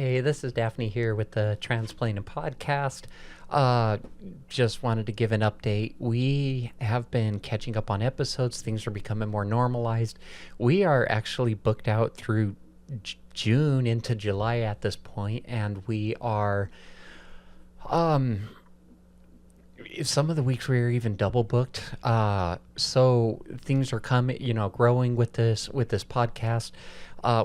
Hey, this is Daphne here with the Transplanted Podcast. Just wanted to give an update. We have been catching up on episodes. Things are becoming more normalized. We are actually booked out through June into July at this point, and we are some of the weeks we are even double booked. So things are coming, growing with this podcast.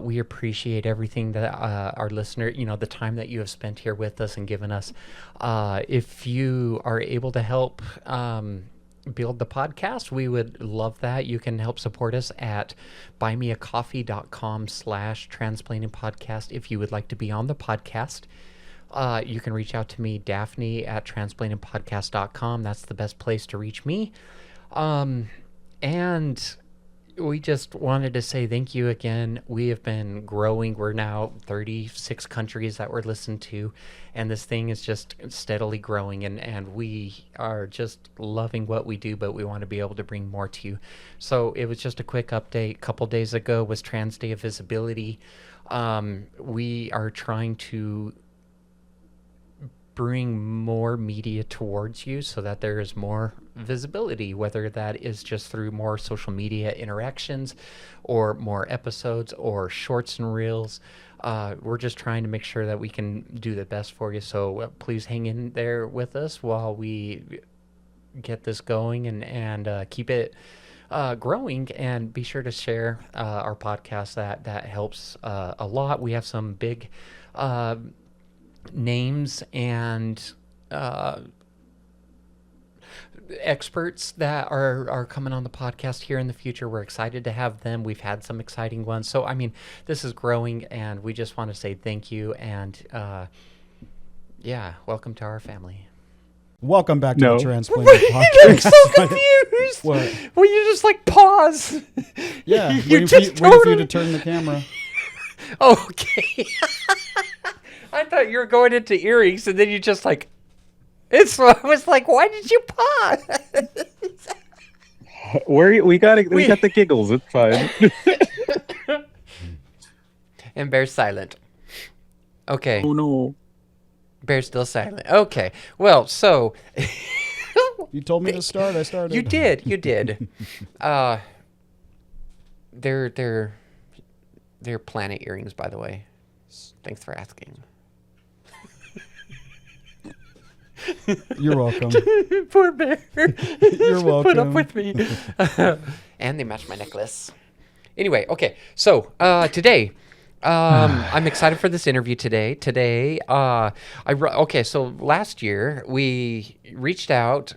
We appreciate everything that our listener, the time that you have spent here with us and given us. If you are able to help build the podcast, we would love that. You can help support us at buymeacoffee.com/transplanting podcast. If you would like to be on the podcast, you can reach out to me, Daphne, at transplantedpodcast.com. That's the best place to reach me. And we just wanted to say thank you again. We have been growing. We're now 36 countries that we're listened to, and this thing is just steadily growing, and we are just loving what we do, but we want to be able to bring more to you. So it was just a quick update. A couple days ago was Trans Day of Visibility. We are trying to bring more media towards you so that there is more visibility, whether that is just through more social media interactions or more episodes or shorts and reels. We're just trying to make sure that we can do the best for you. So please hang in there with us while we get this going and keep it growing, and be sure to share our podcast. That helps a lot. We have some big names and experts that are coming on the podcast here in the future. We're excited to have them. We've had some exciting ones. So, this is growing, and we just want to say thank you. And, welcome to our family. Welcome back to the Transplanted Podcast. I'm so confused. What? Well, you just pause. Yeah, you waiting for you to turn the camera. Okay. I thought you were going into earrings, and then you just I was like, why did you pause? We got the giggles. It's fine. And Bear's silent. Okay. Oh no. Bear's still silent. Okay. Well, so You told me to start. I started. You did. They're planet earrings, by the way. Thanks for asking. You're welcome. Poor Bear. You're welcome. Put up with me. And they match my necklace. Anyway, okay. So today, I'm excited for this interview today. So last year we reached out,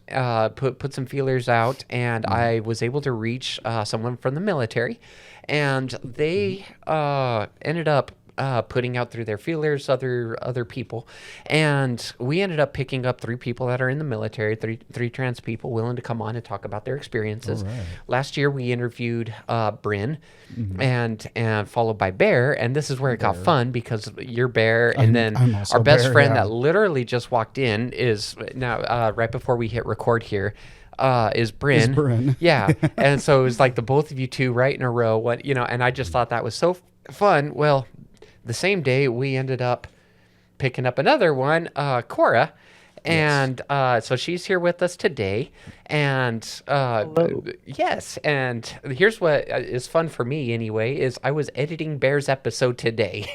put some feelers out, and I was able to reach someone from the military, and they ended up putting out through their feelers other people, and we ended up picking up 3 people that are in the military, three trans people willing to come on and talk about their experiences. Right. Last year we interviewed Bryn, and followed by Bear, and this is where it got fun because you're Bear, and then our best friend that literally just walked in is now right before we hit record here. Is Bryn. Yeah. And so it was the both of you two right in a row, and I just thought that was so fun. Well, the same day we ended up picking up another one, Corra, and so she's here with us today. And yes, and here's what is fun for me anyway, is I was editing Bear's episode today.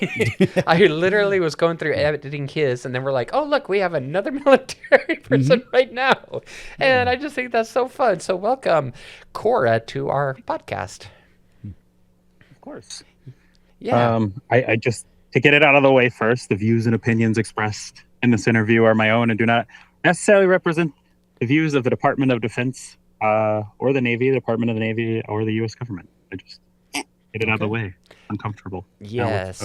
I literally was going through editing his, and then we're like, oh look, we have another military person right now. And I just think that's so fun. So welcome, Corra, to our podcast. Of course. Yeah. I just, to get it out of the way first, the views and opinions expressed in this interview are my own and do not necessarily represent the views of the Department of Defense or the Navy, the Department of the Navy, or the U.S. government. I just get it out of the way. Uncomfortable. Yes.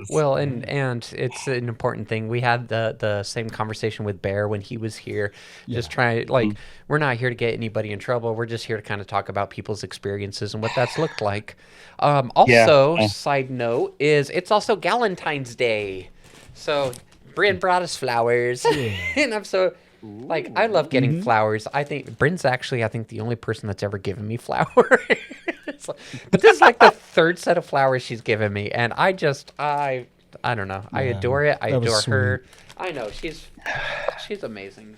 Well, and it's an important thing. We had the same conversation with Bear when he was here. Just trying, we're not here to get anybody in trouble. We're just here to kind of talk about people's experiences and what that's looked like. Side note is it's also Galentine's Day. So Bryn brought us flowers. And I'm so... I love getting flowers. I think Bryn's actually, the only person that's ever given me flowers. But this is the third set of flowers she's given me, and I I don't know. I adore it. I adore her. Sweet. I know she's amazing.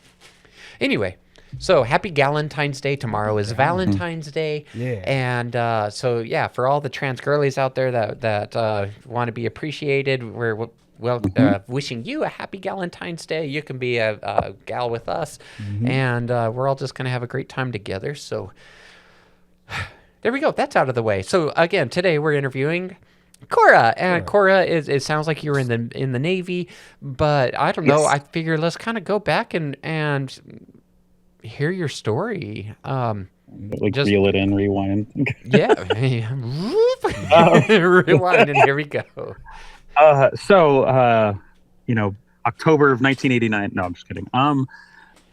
Anyway, so happy Galentine's Day. Tomorrow is Valentine's Day. Yeah. And so yeah, for all the trans girlies out there that want to be appreciated, we're wishing you a happy Galentine's Day. You can be a gal with us, and we're all just gonna have a great time together. So there we go. That's out of the way. So again, today we're interviewing Corra, and Corra is. It sounds like you were in the Navy, but I don't know. Yes. I figure let's kind of go back and hear your story. Like just reel it in, rewind. Yeah, rewind, and here we go. October of 1989. No, I'm just kidding.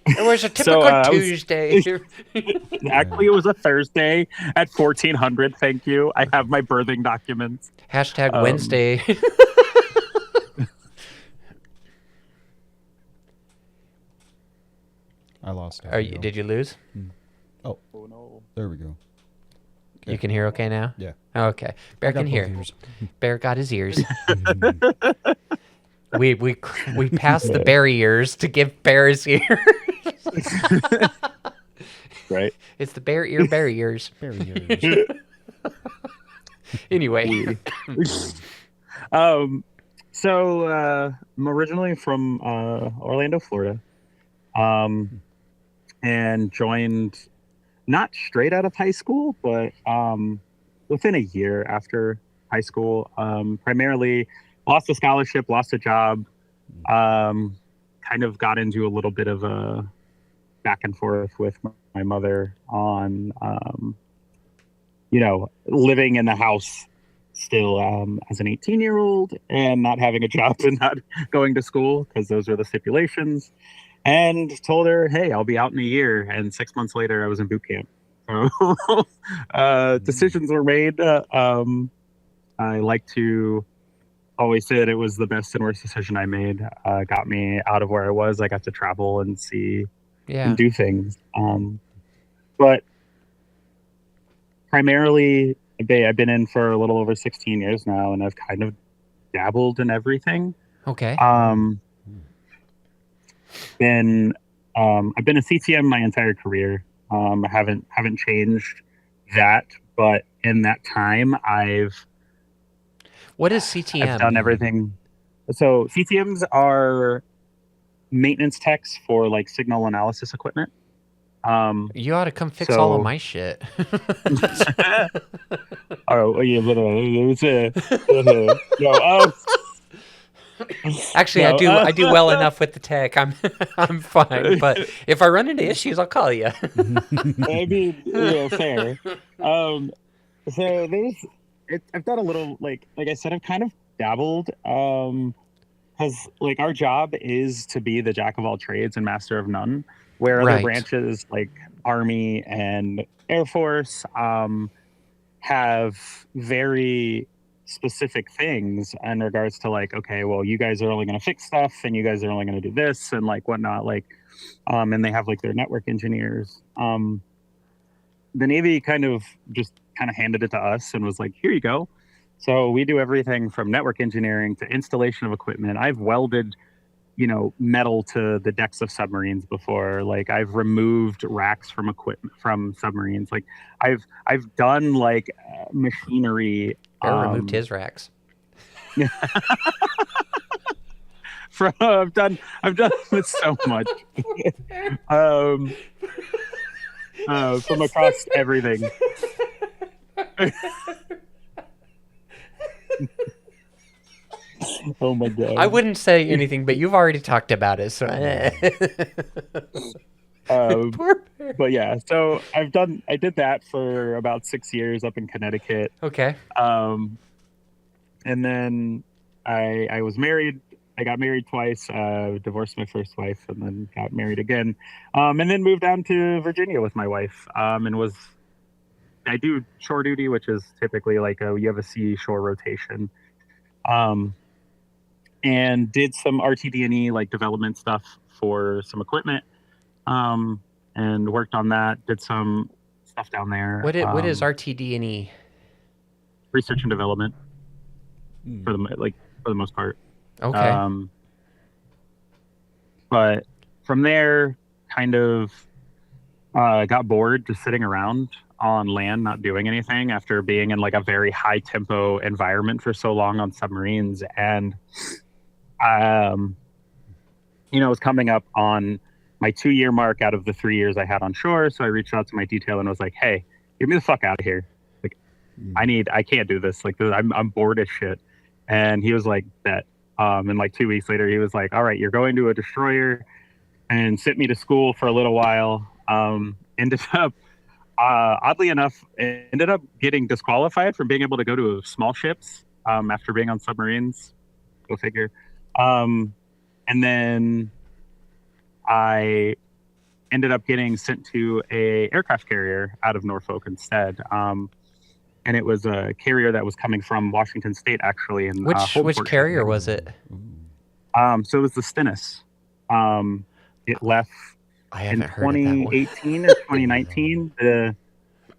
It was a typical Tuesday. Actually, it was a Thursday at 1400. Thank you. I have my birthing documents. Hashtag Wednesday. I lost it. Did you lose? Oh no. There we go. Okay. You can hear okay now? Yeah. Okay. Bear can hear. Bear got his ears. we passed the bear ears to give Bear his ears. Right. It's the bear ears. Bear ears. Anyway. So I'm originally from Orlando, Florida. And joined not straight out of high school, but within a year after high school. Primarily lost a scholarship, lost a job, kind of got into a little bit of a back and forth with my mother on, living in the house still as an 18-year-old and not having a job and not going to school because those were the stipulations. And told her, hey, I'll be out in a year. And 6 months later, I was in boot camp. So decisions were made. I like to always say that it was the best and worst decision I made. Got me out of where I was. I got to travel and see and do things. But primarily, I've been in for a little over 16 years now, and I've kind of dabbled in everything. Okay. I've been a CTM my entire career. I haven't changed that, but in that time, What is CTM? I've done everything. So CTMs are maintenance techs for like signal analysis equipment. You ought to come fix all of my shit. Actually, I do well enough with the tech. I'm fine. But if I run into issues, I'll call you. I mean, fair. So I've done a little like I said, I've kind of dabbled. Because like our job is to be the jack of all trades and master of none, where other branches like Army and Air Force have very specific things in regards to like, okay, well, you guys are only going to fix stuff and you guys are only going to do this and like whatnot, like and they have like their network engineers. The Navy kind of handed it to us and was like, here you go. So we do everything from network engineering to installation of equipment. I've welded metal to the decks of submarines before. Like I've removed racks from equipment from submarines. Like I've done like machinery. Bear removed his racks. I've done it so much. From across everything. Oh my god! I wouldn't say anything, but you've already talked about it. So, but yeah, so I did that for about 6 years up in Connecticut. Okay. And then I was married. I got married twice. Divorced my first wife, and then got married again. And then moved down to Virginia with my wife. And I do shore duty, which is typically like you have a sea shore rotation. And did some RTD&E like development stuff for some equipment, and worked on that. Did some stuff down there. What is RTD&E? Research and development. for the most part. Okay. But from there, kind of got bored just sitting around on land, not doing anything after being in like a very high tempo environment for so long on submarines. And, it was coming up on my 2-year mark out of the 3 years I had on shore. So I reached out to my detail and was like, hey, get me the fuck out of here. Like, I can't do this. Like, I'm bored as shit. And he was like, bet. And like 2 weeks later, he was like, all right, you're going to a destroyer, and sent me to school for a little while. Ended up, oddly enough, ended up getting disqualified from being able to go to small ships after being on submarines. Go figure. And then I ended up getting sent to a aircraft carrier out of Norfolk instead. And it was a carrier that was coming from Washington State, actually. And which carrier was it? So it was the Stennis. It left in 2018 and 2019. The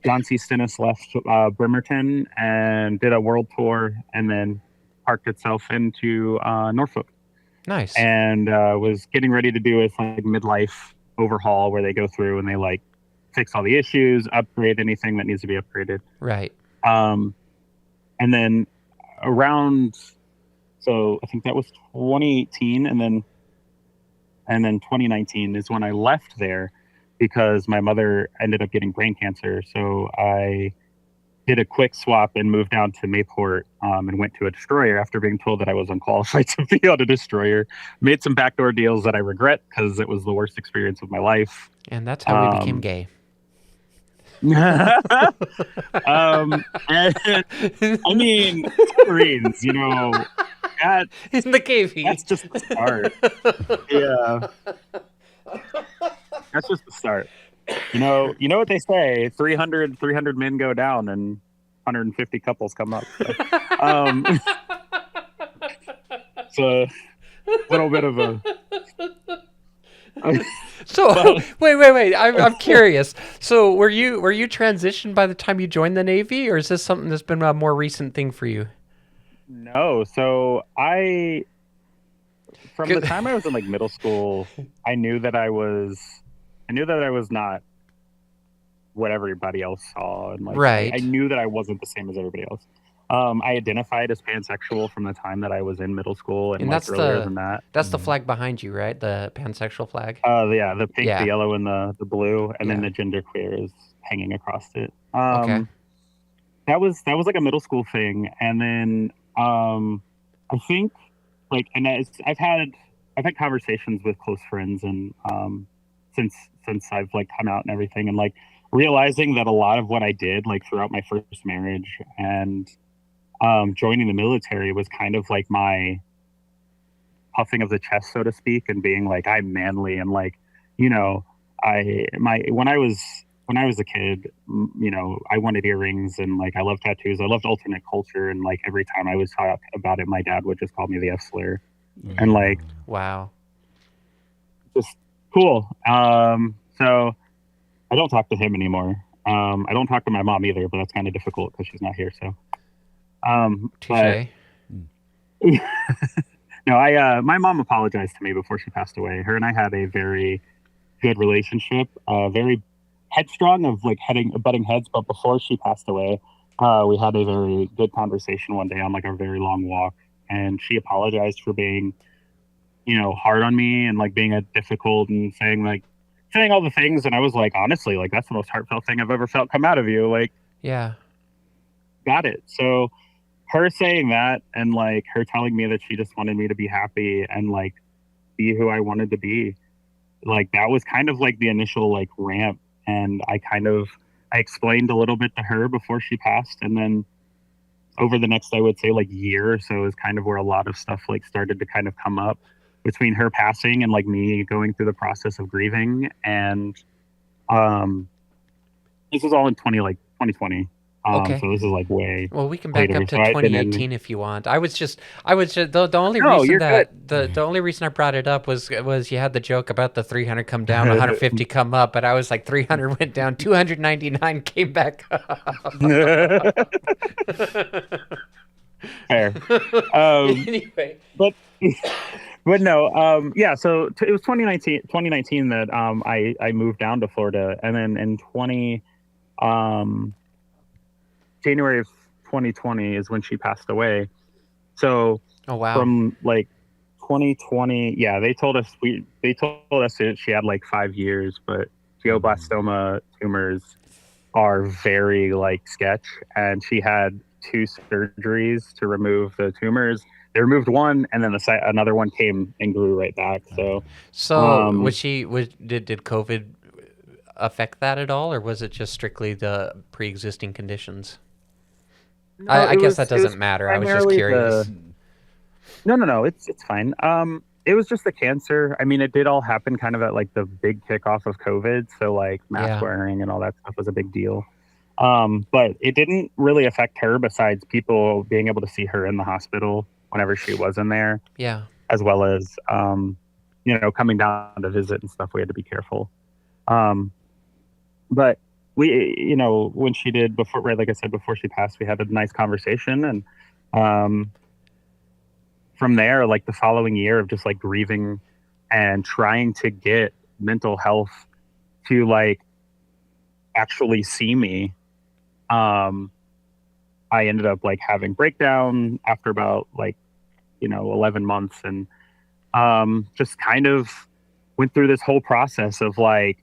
John C. Stennis left Bremerton and did a world tour, and then parked itself into Norfolk. Nice. And was getting ready to do its like midlife overhaul, where they go through and they like fix all the issues, upgrade anything that needs to be upgraded. Right. And then around, so I think that was 2018, and then 2019 is when I left there because my mother ended up getting brain cancer. So I did a quick swap and moved down to Mayport, and went to a destroyer after being told that I was unqualified to be on a destroyer. Made some backdoor deals that I regret because it was the worst experience of my life. And that's how we became gay. And, I mean, submarines, that, in the cave. That's just the start. Yeah. That's just the start. You know what they say, 300 men go down and 150 couples come up. So, it's a little bit of a... So wait. I'm curious. So were you transitioned by the time you joined the Navy, or is this something that's been a more recent thing for you? No. So from the time I was in like middle school, I knew that I was not what everybody else saw, and like right. I knew that I wasn't the same as everybody else. I identified as pansexual from the time that I was in middle school, and like earlier than that. That's the flag behind you, right? The pansexual flag. Yeah, the pink, the yellow, and the blue, and then the genderqueer is hanging across it. Okay. That was like a middle school thing, and then I think like, and I've had conversations with close friends, and since I've like come out and everything, and like realizing that a lot of what I did like throughout my first marriage and joining the military was kind of like my puffing of the chest, so to speak, and being like, I'm manly, and like, when I was a kid, I wanted earrings, and like I loved tattoos, I loved alternate culture, and like every time I was talk about it, my dad would just call me the F slur, and like, wow, just cool. So I don't talk to him anymore. I don't talk to my mom either, but that's kind of difficult because she's not here. So, touché. No, my mom apologized to me before she passed away. Her and I had a very good relationship, very headstrong of like butting heads. But before she passed away, we had a very good conversation one day on like a very long walk, and she apologized for being, hard on me and like being a difficult and saying all the things. And I was like, honestly, like that's the most heartfelt thing I've ever felt come out of you. Like, yeah, got it. So her saying that, and like her telling me that she just wanted me to be happy and like be who I wanted to be, like that was kind of like the initial like ramp. And I explained a little bit to her before she passed, and then over the next, I would say like year or so is kind of where a lot of stuff like started to kind of come up between her passing and like me going through the process of grieving. And this was all in 2020. Okay. So this is like way. Well, we can back later. up to 2018 if you want. I was just the only reason the only reason I brought it up was you had the joke about the 300 come down, 150 come up, but I was like 300 went down, 299 came back up. Fair. fair. Anyway, but no, yeah. So it was 2019 that I moved down to Florida, and then in January of 2020 is when she passed away. So oh wow, from like 2020, yeah, they told us that she had like 5 years, but glioblastoma tumors are very like sketch, and she had 2 surgeries to remove the tumors. They removed one, and then another one came and grew right back. So did COVID affect that at all, or was it just strictly the pre-existing conditions? No, I guess that doesn't matter. I was just curious. No, it's fine. It was just the cancer. I mean, it did all happen kind of at like the big kickoff of COVID, so like mask wearing and all that stuff was a big deal. But it didn't really affect her, besides people being able to see her in the hospital whenever she was in there. Yeah. As well as coming down to visit and stuff. We had to be careful. But we, when she did before, right, like I said, before she passed, we had a nice conversation, and from there, like the following year of just like grieving and trying to get mental health to like actually see me, I ended up like having breakdown after about 11 months, and just kind of went through this whole process of like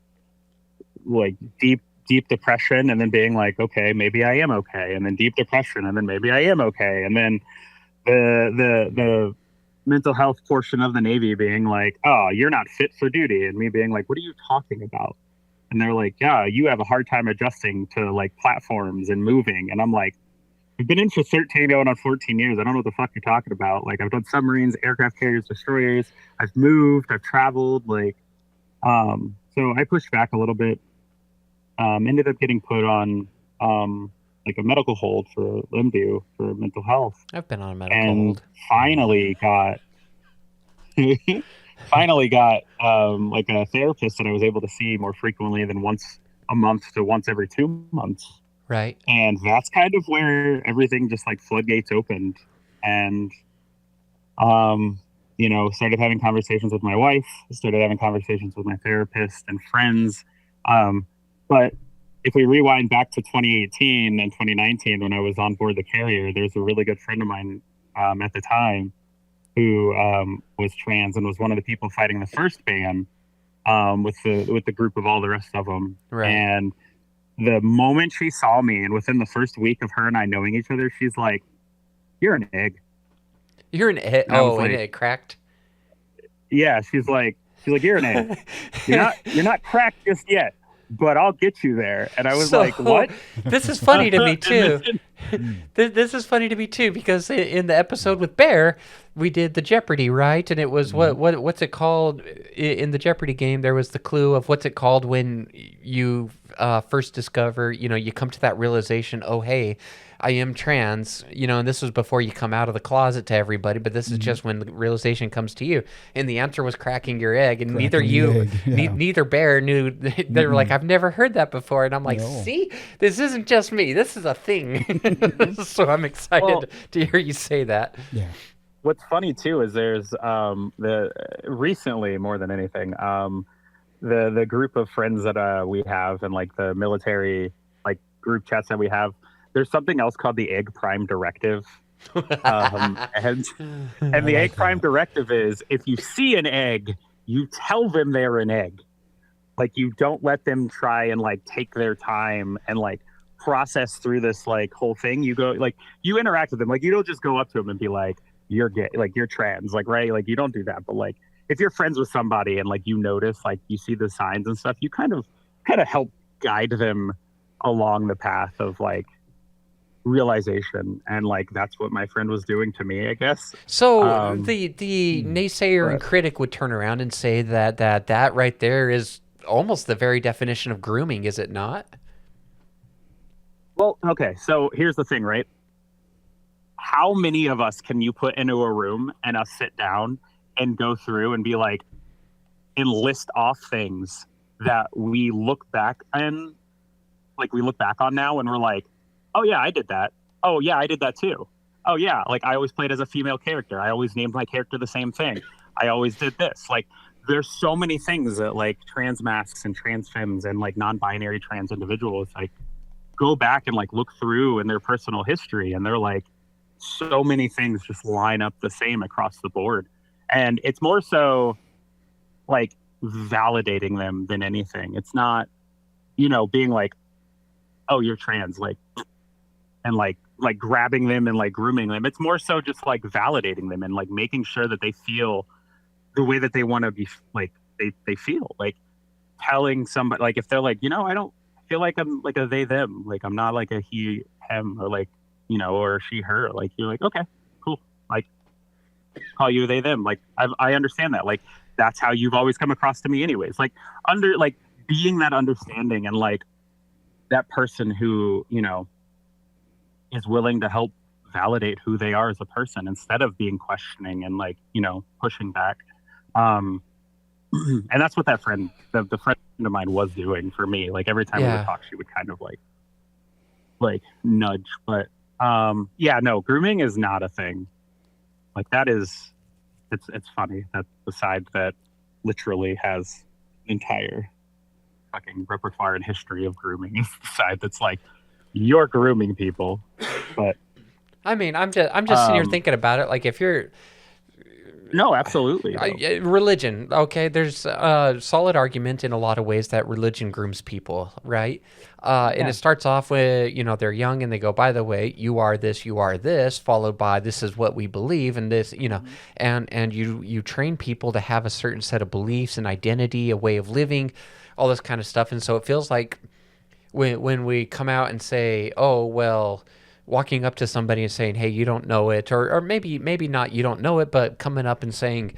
deep depression, and then being like, okay, maybe I am okay, and then deep depression, and then maybe I am okay, and then the mental health portion of the Navy being like, oh, you're not fit for duty, and me being like, what are you talking about? And they're like, yeah, you have a hard time adjusting to like platforms and moving. And I'm like, I've been in for 13 going on 14 years. I don't know what the fuck you're talking about. Like, I've done submarines, aircraft carriers, destroyers. I've moved, I've traveled. So I pushed back a little bit. Ended up getting put on like a medical hold for Limbu for mental health. I've been on a medical hold. Finally got like a therapist that I was able to see more frequently than once a month to once every 2 months. Right. And that's kind of where everything just like floodgates opened, and started having conversations with my wife, started having conversations with my therapist and friends. But if we rewind back to 2018 and 2019, when I was on board the carrier, there's a really good friend of mine at the time who was trans and was one of the people fighting the first ban with the group of all the rest of them. Right. And the moment she saw me, and within the first week of her and I knowing each other, she's like, "You're an egg." You're an egg. Oh, an egg cracked. Yeah, she's like, "You're an egg. You're not cracked just yet, but I'll get you there." And I was like, what? This is funny to me too. This is funny to me too, because in the episode with Bear, we did the Jeopardy, right? And it was what's it called in the Jeopardy game? There was the clue of what's it called when you first discover, you come to that realization, oh, hey, I am trans, and this was before you come out of the closet to everybody, but this is just when the realization comes to you. And the answer was cracking your egg, and neither Bear knew. They were like, I've never heard that before. And I'm like, see, this isn't just me. This is a thing. So I'm excited to hear you say that. Yeah. What's funny too is there's recently, more than anything, the group of friends that we have, and like the military like group chats that we have, there's something else called the Egg Prime Directive. And the Egg Prime Directive is, if you see an egg, you tell them they're an egg. Like, you don't let them try and like take their time and like process through this like whole thing. You go, like, you interact with them. Like, you don't just go up to them and be like, you're gay, like you're trans, like, right? Like, you don't do that. But like, if you're friends with somebody and like you notice, like you see the signs and stuff, you kind of help guide them along the path of like realization. And like, that's what my friend was doing to me, I guess. So the naysayer and critic would turn around and say that right there is almost the very definition of grooming, is it not? Well, okay, so here's the thing, right? How many of us can you put into a room and us sit down and go through and be like, and list off things that we look back on now and we're like, oh yeah, I did that. Oh yeah, I did that too. oh yeah, like I always played as a female character. I always named my character the same thing. I always did this. Like there's so many things that like trans masks and trans femmes and like non-binary trans individuals like go back and like look through in their personal history, and they're like so many things just line up the same across the board. And it's more so like validating them than anything. It's not, being like, oh, you're trans, like, and like grabbing them and like grooming them. It's more so just like validating them and like making sure that they feel the way that they want to be, like they feel, like telling somebody, like if they're like, I don't feel like I'm like a they them, like I'm not like a he him, or like or she her, like you're like, okay, cool, like call you they them, like I understand that, like that's how you've always come across to me anyways, like being that understanding and like that person who is willing to help validate who they are as a person instead of being questioning and like pushing back. And that's what that friend, the friend of mine, was doing for me. Like every time we would talk, she would kind of like nudge. But no, grooming is not a thing. Like that is, it's funny that the side that literally has entire fucking repertoire and history of grooming is the side that's like, you're grooming people. But I mean, I'm just sitting here thinking about it. Like if you're, no, absolutely. Religion. Okay, there's a solid argument in a lot of ways that religion grooms people, right? And it starts off with, they're young and they go, by the way, you are this, followed by this is what we believe, and this, and you train people to have a certain set of beliefs and identity, a way of living, all this kind of stuff. And so it feels like when we come out and say, oh, well, walking up to somebody and saying, hey, you don't know it, or maybe not you don't know it, but coming up and saying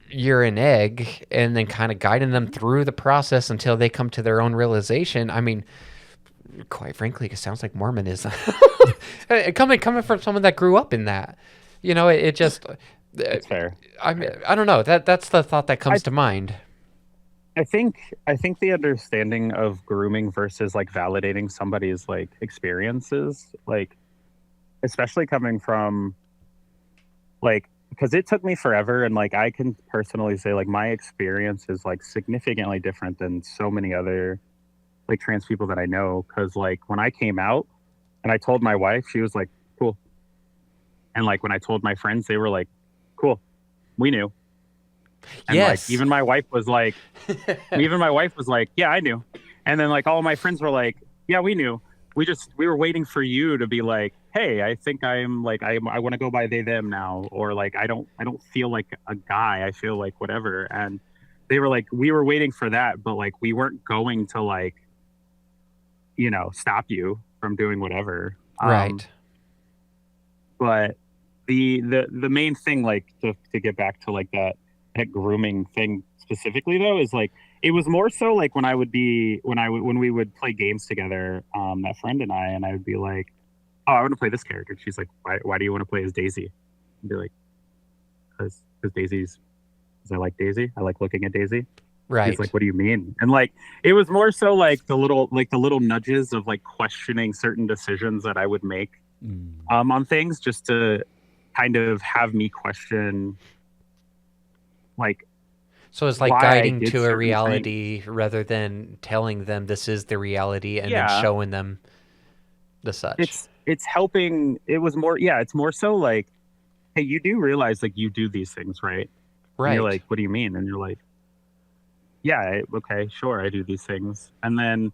you're an egg, and then kind of guiding them through the process until they come to their own realization. I mean, quite frankly, it sounds like Mormonism. coming from someone that grew up in that, it just, it's fair. I mean, I don't know, that's the thought that comes to mind. I think the understanding of grooming versus like validating somebody's like experiences, like especially coming from like, because it took me forever, and like I can personally say like my experience is like significantly different than so many other like trans people that I know. Because like when I came out and I told my wife, she was like, cool. And like when I told my friends, they were like, cool, we knew. And yes. Like even my wife was like, yeah, I knew. And then like all of my friends were like, yeah, we knew. We were waiting for you to be like, hey, I think I'm like, I want to go by they them now, or like I don't feel like a guy, I feel like whatever. And they were like, we were waiting for that, but like we weren't going to like stop you from doing whatever. Right. But the main thing, like to get back to like that grooming thing specifically though, is like it was more so like when we would play games together, that friend and I would be like, oh, I want to play this character. She's like, why do you want to play as Daisy? I'd be like, because Daisy's, because I like Daisy, I like looking at Daisy. Right. He's like, what do you mean? And like it was more so like the little nudges of like questioning certain decisions that I would make on things, just to kind of have me question, like, so it's like guiding to a reality rather than telling them this is the reality and then showing them the such. It's helping. It was more, it's more so like, hey, you do realize like you do these things, right? Right. And you're like, what do you mean? And you're like, yeah, okay, sure, I do these things. And then,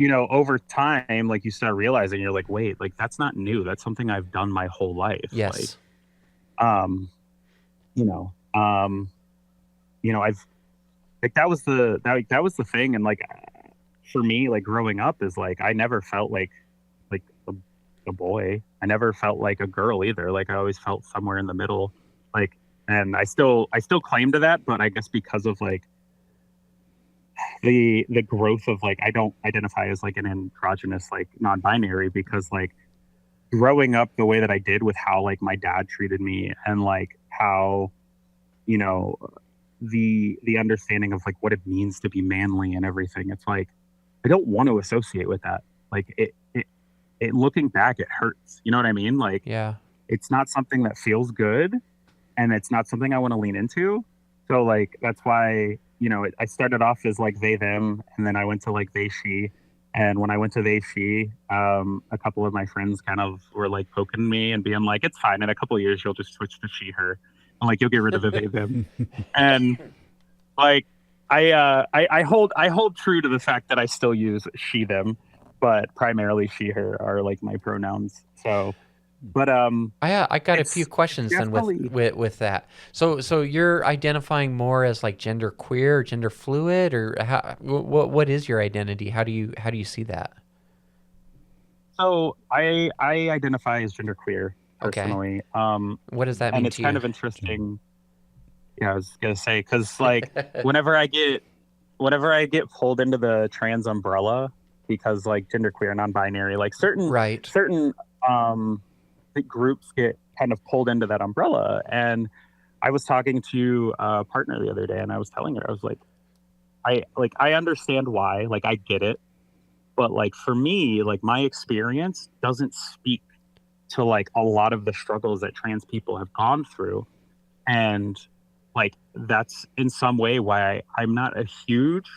over time, like you start realizing, you're like, wait, like that's not new. That's something I've done my whole life. Yes. I've like that was the thing. And like for me, like growing up is like I never felt like a boy. I never felt like a girl either. Like I always felt somewhere in the middle. Like, and I still claim to that, but I guess because of like the growth of like I don't identify as like an androgynous, like non-binary, because like growing up the way that I did with how like my dad treated me, and like how the understanding of like what it means to be manly and everything, it's like I don't want to associate with that. Like it looking back, it hurts, you know what I mean? Like yeah, it's not something that feels good, and it's not something I want to lean into. So like that's why, I started off as like they them, and then I went to like they she. And when I went to they she, a couple of my friends kind of were like poking me and being like, "It's fine. In a couple of years, you'll just switch to she her, and like you'll get rid of the they them." And like I hold true to the fact that I still use she them, but primarily she her are like my pronouns. So, but I got a few questions then with that. So you're identifying more as like gender queer, or gender fluid, or what is your identity? How do you see that? So I identify as gender queer personally. Okay. What does that mean to you? And it's kind of interesting. Yeah, I was gonna say, because like whenever I get pulled into the trans umbrella, because like genderqueer, non-binary, like certain groups get kind of pulled into that umbrella. And I was talking to a partner the other day, and I was telling her, I was like, I understand why, like I get it, but like for me, like my experience doesn't speak to like a lot of the struggles that trans people have gone through. And like that's in some way why I'm not a huge,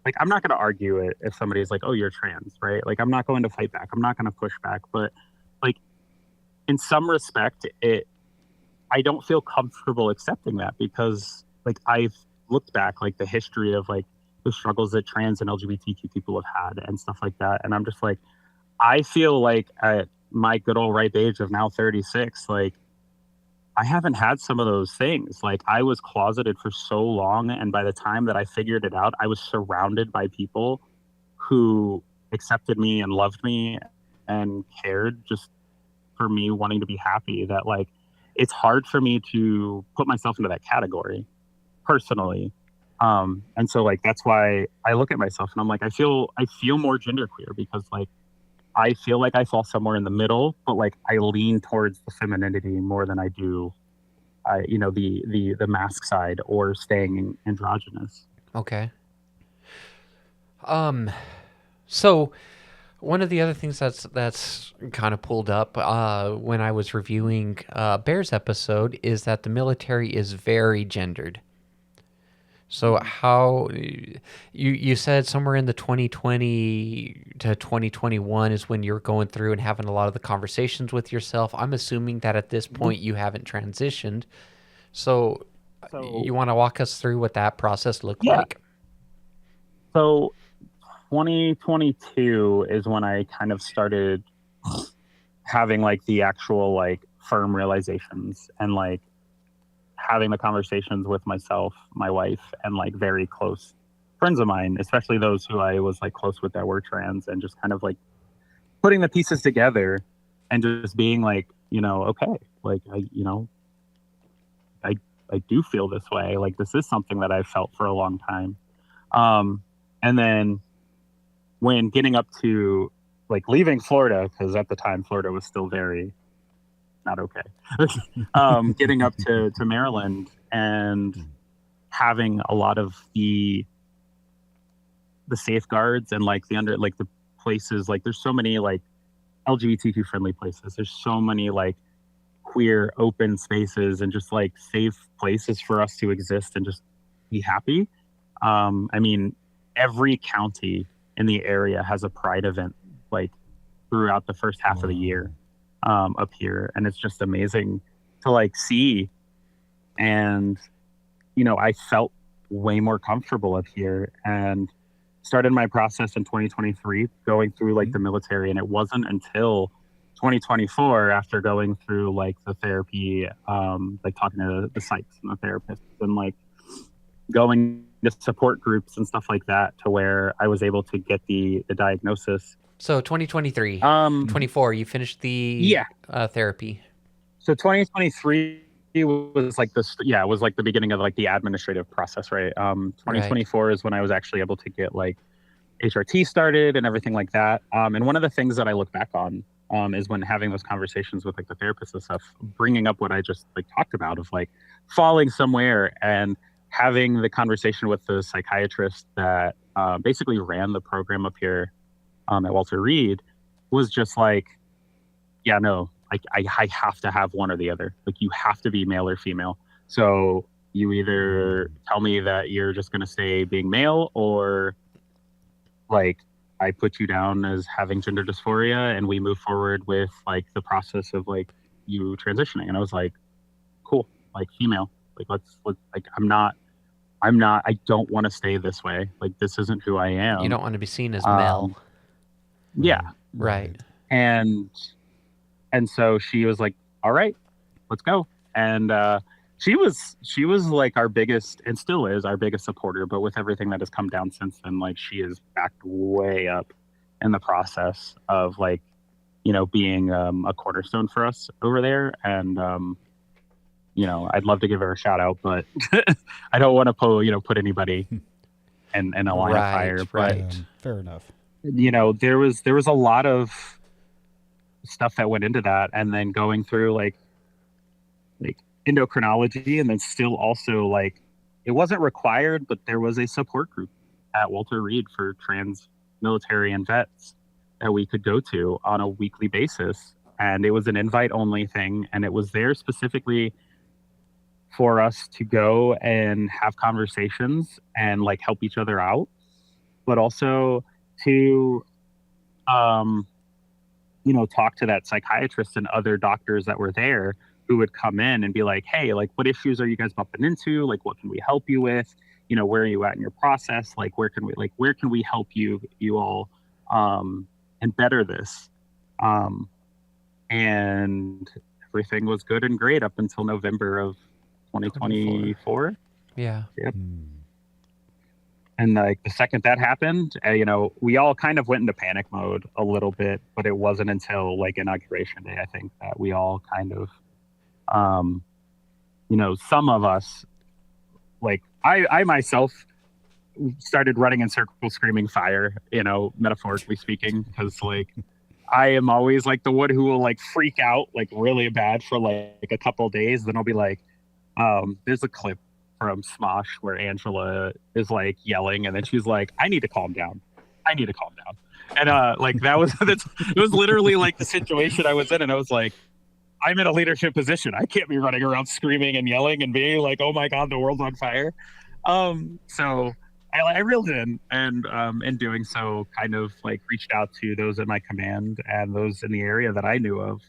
like I'm not going to argue it if somebody's like, "Oh, you're trans," right? Like I'm not going to fight back, I'm not going to push back. But like in some respect, I don't feel comfortable accepting that, because like I've looked back like the history of like the struggles that trans and LGBTQ people have had and stuff like that, and I'm just like, I feel like at my good old ripe age of now 36, like I haven't had some of those things. Like I was closeted for so long, and by the time that I figured it out, I was surrounded by people who accepted me and loved me and cared just for me wanting to be happy, that like it's hard for me to put myself into that category personally. And so like that's why I look at myself and I'm like, I feel more genderqueer, because like I feel like I fall somewhere in the middle, but like I lean towards the femininity more than I do, the mask side or staying androgynous. Okay. So one of the other things that's kind of pulled up when I was reviewing Bear's episode is that the military is very gendered. So how you said somewhere in the 2020 to 2021 is when you're going through and having a lot of the conversations with yourself. I'm assuming that at this point you haven't transitioned. So you want to walk us through what that process looked like? So 2022 is when I kind of started having like the actual like firm realizations, and like having the conversations with myself, my wife, and like very close friends of mine, especially those who I was like close with that were trans, and just kind of like putting the pieces together and just being like, okay, like I do feel this way. Like this is something that I've felt for a long time. And then when getting up to like leaving Florida, because at the time Florida was still very not okay. Getting up to Maryland and having a lot of the safeguards and like the places, like there's so many like LGBTQ friendly places. There's so many like queer open spaces and just like safe places for us to exist and just be happy. I mean, every county in the area has a pride event like throughout the first half of the year. Up here, and it's just amazing to like see. And I felt way more comfortable up here, and started my process in 2023 going through like the military. And it wasn't until 2024, after going through like the therapy, like talking to the psychs and the therapists, and like going to support groups and stuff like that, to where I was able to get the diagnosis. So 2023, 24, you finished the therapy. So 2023 was like it was like the beginning of like the administrative process, right? 2024 is when I was actually able to get like HRT started and everything like that. And one of the things that I look back on is when having those conversations with like the therapist and stuff, bringing up what I just like talked about of like falling somewhere, and having the conversation with the psychiatrist that basically ran the program up here at Walter Reed, was just like, yeah, no, like I have to have one or the other. Like you have to be male or female. So you either tell me that you're just going to stay being male, or like I put you down as having gender dysphoria and we move forward with like the process of like you transitioning. And I was like, cool, like female, like let's like I don't want to stay this way. Like this isn't who I am. You don't want to be seen as male. Yeah. Right. And so she was like, all right, let's go. And she was like our biggest, and still is our biggest supporter, but with everything that has come down since then, like she is backed way up in the process of like, you know, being a cornerstone for us over there. And you know, I'd love to give her a shout out, but I don't want to put anybody in a line of fire. But fair enough. You know, there was a lot of stuff that went into that, and then going through like endocrinology, and then still also like it wasn't required, but there was a support group at Walter Reed for trans military and vets that we could go to on a weekly basis, and it was an invite only thing, and it was there specifically for us to go and have conversations and like help each other out, but also to you know, talk to that psychiatrist and other doctors that were there who would come in and be like, hey, like what issues are you guys bumping into? Like what can we help you with? You know, where are you at in your process? Like where can we help you all and better this? And everything was good and great up until November of 2024. Yeah. Yep. And like the second that happened, you know, we all kind of went into panic mode a little bit, but it wasn't until like inauguration day, I think, that we all kind of, you know, some of us, like I myself started running in circles screaming fire, you know, metaphorically speaking, because like I am always like the one who will like freak out like really bad for like a couple of days. Then I'll be like, there's a clip from Smosh where Angela is like yelling, and then she's like, I need to calm down. And like that was it was literally like the situation I was in, and I was like, I'm in a leadership position. I can't be running around screaming and yelling and being like, oh my God, the world's on fire. So I reeled in, and in doing so kind of like reached out to those in my command and those in the area that I knew of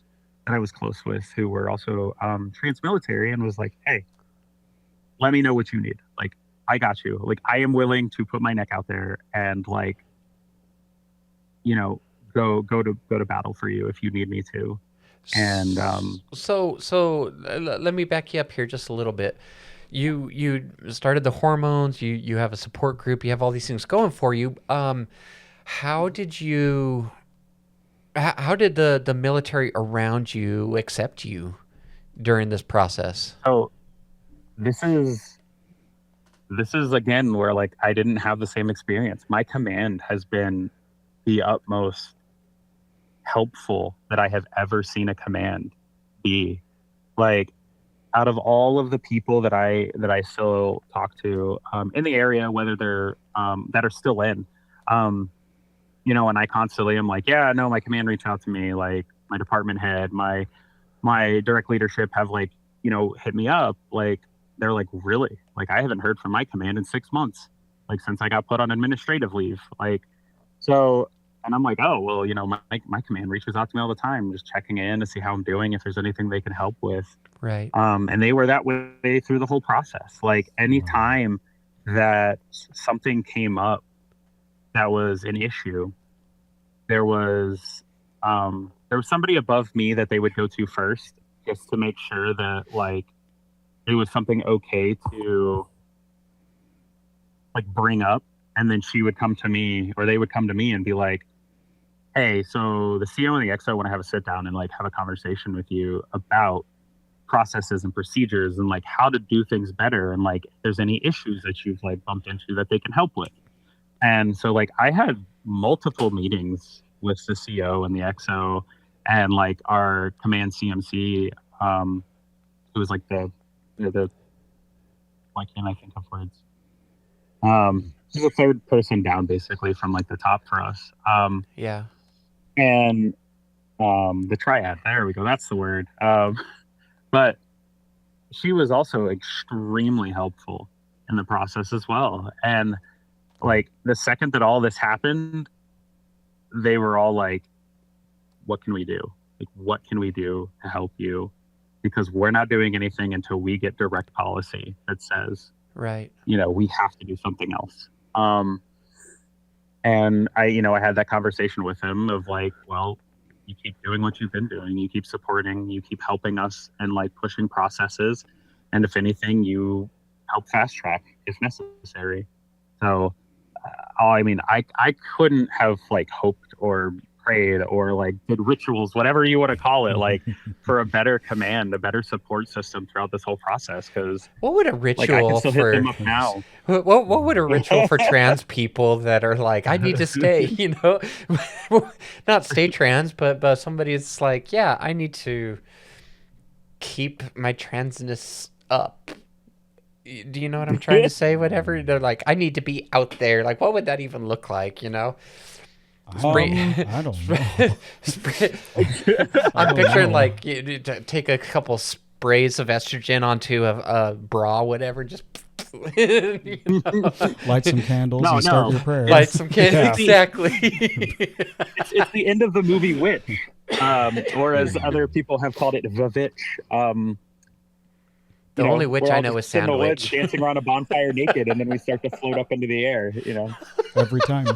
that I was close with who were also trans military, and was like, hey, let me know what you need. Like, I got you. Like, I am willing to put my neck out there and like, you know, go to battle for you if you need me to. And so let me back you up here just a little bit. You started the hormones. You have a support group. You have all these things going for you. How did the military around you accept you during this process? So this is again where like I didn't have the same experience. My command has been the utmost helpful that I have ever seen a command be. Like, out of all of the people that I still talk to in the area, whether they're that are still in, you know, and I constantly am like, yeah, no, my command reached out to me, like my department head, my direct leadership have like, you know, hit me up. Like, they're like, really? Like, I haven't heard from my command in 6 months, like since I got put on administrative leave. Like, so, and I'm like, oh, well, you know, my command reaches out to me all the time, just checking in to see how I'm doing, if there's anything they can help with. Right. And they were that way through the whole process. Like, anytime that something came up that was an issue, there was somebody above me that they would go to first, just to make sure that like it was something okay to like bring up. And then she would come to me, or they would come to me and be like, hey, so the CO and the XO want to have a sit down and like have a conversation with you about processes and procedures and like how to do things better, and like if there's any issues that you've like bumped into that they can help with. And so like I had multiple meetings with the CO and the XO and like our command CMC, who was like the why can't I think of words? He's the third person down basically from like the top for us. Yeah. And the triad. There we go. That's the word. But she was also extremely helpful in the process as well. And like the second that all this happened, they were all like, what can we do? Like, what can we do to help you? Because we're not doing anything until we get direct policy that says, right, we have to do something else. And I had that conversation with him of like, well, you keep doing what you've been doing. You keep supporting, you keep helping us and like pushing processes. And if anything, you help fast track if necessary. So, I couldn't have like hoped or prayed or like did rituals, whatever you want to call it, like for a better command, a better support system throughout this whole process. Because what would a ritual I can still hit them up now? What would a ritual for trans people that are like, I need to stay, not stay trans, but somebody's like, yeah, I need to keep my transness up. Do you know what I'm trying to say? Whatever. They're like, I need to be out there. Like, what would that even look like, I don't know. I'm picturing like you take a couple sprays of estrogen onto a bra, whatever, just light some candles and start your prayers. Light some candles, exactly. It's the end of the movie Witch, or as other people have called it, The Witch. The only witch I know is Sandwich. Dancing around a bonfire naked, and then we start to float up into the air. Every time.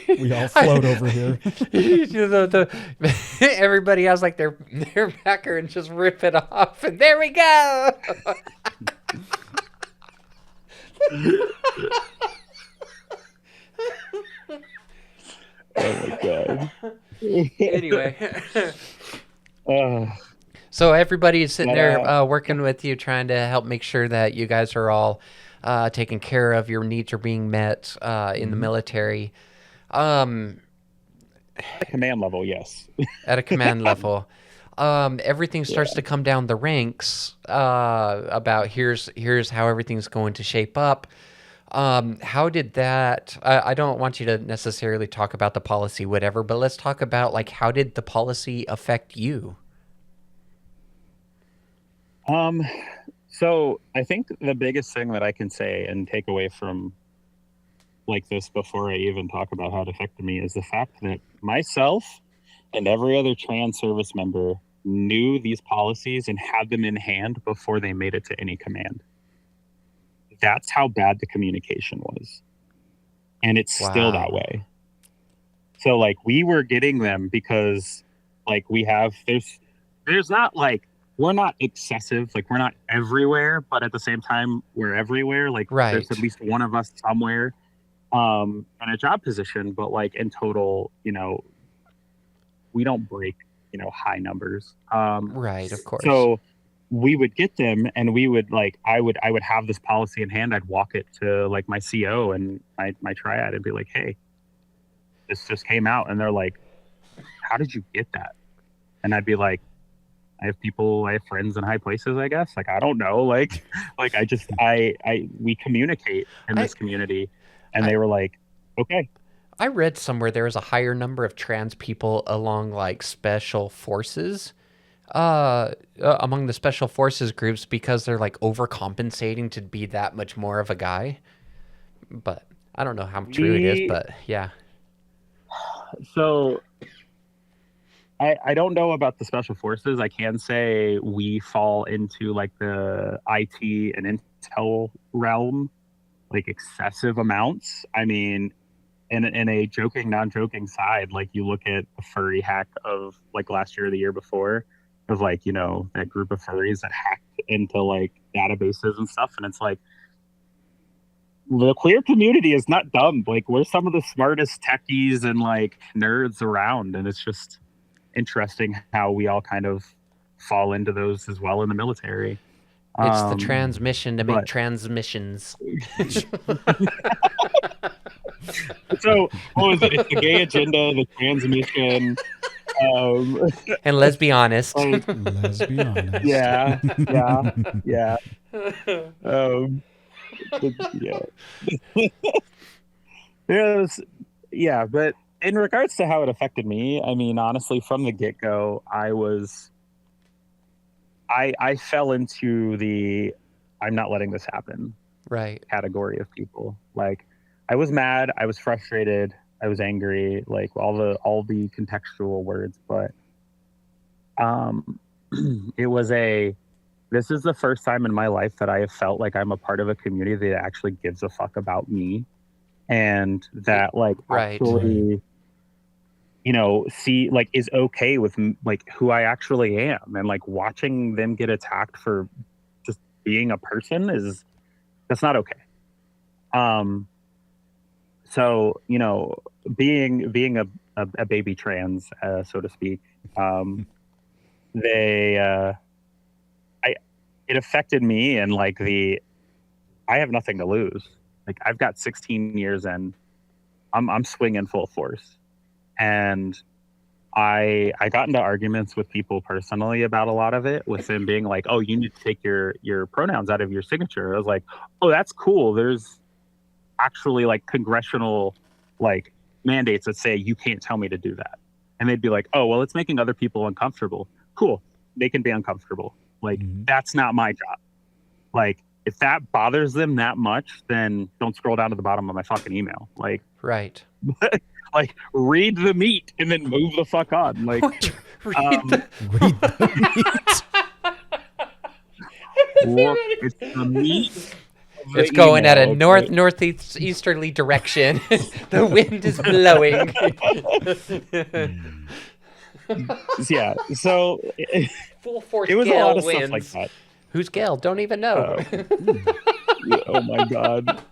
We all float over here. Everybody has like their backer and just rip it off, and there we go. Oh my god. Anyway. So everybody is sitting there working with you, trying to help make sure that you guys are all taken care of, your needs are being met in the military. At a command level, yes. At a command level. Everything starts to come down the ranks about here's how everything's going to shape up. How did that... I don't want you to necessarily talk about the policy, whatever, but let's talk about like how did the policy affect you? So I think the biggest thing that I can say and take away from like this before I even talk about how it affected me is the fact that myself and every other trans service member knew these policies and had them in hand before they made it to any command. That's how bad the communication was. And it's still that way. So like we were getting them because like there's not like, we're not excessive, like we're not everywhere, but at the same time, we're everywhere. Like there's at least one of us somewhere in a job position, but like in total, we don't break, high numbers. Right, of course. So we would get them and we would like, I would have this policy in hand. I'd walk it to like my CO and my triad and be like, hey, this just came out. And they're like, how did you get that? And I'd be like, I have friends in high places, I guess. Like, I don't know. Like we communicate in this community. And they were like, okay. I read somewhere there was a higher number of trans people along like special forces, among the special forces groups because they're like overcompensating to be that much more of a guy. But I don't know how true it is, but yeah. So I don't know about the special forces. I can say we fall into like the IT and intel realm, like excessive amounts. I mean, in a joking, non-joking side, like you look at the furry hack of like last year or the year before of like, that group of furries that hacked into like databases and stuff. And it's like, the queer community is not dumb. Like we're some of the smartest techies and like nerds around. And it's just interesting how we all kind of fall into those as well in the military. It's the transmission to make transmissions. So what was it? It's the gay agenda, the transmission, and let's be honest. Let's be honest. Yeah. But in regards to how it affected me, I mean, honestly, from the get go, I fell into the I'm not letting this happen Right. category of people. Like, I was mad, I was frustrated, I was angry, like all the contextual words, but um, it was a this is the first time in my life that I have felt like I'm a part of a community that actually gives a fuck about me, and that like Right. actually see like is okay with like who I actually am, and like watching them get attacked for just being a person is that's not okay. Um, so being a baby trans, so to speak, they I it affected me, and like I have nothing to lose. Like, I've got 16 years in, I'm swinging full force, and I got into arguments with people personally about a lot of it, with them being like, "Oh, you need to take your pronouns out of your signature." I was like, "Oh, that's cool. There's actually like congressional like mandates that say you can't tell me to do that." And they'd be like, "Oh, well, it's making other people uncomfortable." Cool. They can be uncomfortable. Like, that's not my job. Like, if that bothers them that much, then don't scroll down to the bottom of my fucking email. Like, Right. like, read the meat and then move the fuck on. Like, Read the look, it's the meat. It's going at a northeasterly direction. The wind is blowing. Yeah, so Full force. it was Gale a lot of wins. stuff like that. Who's Gale? Don't even know. Oh my god.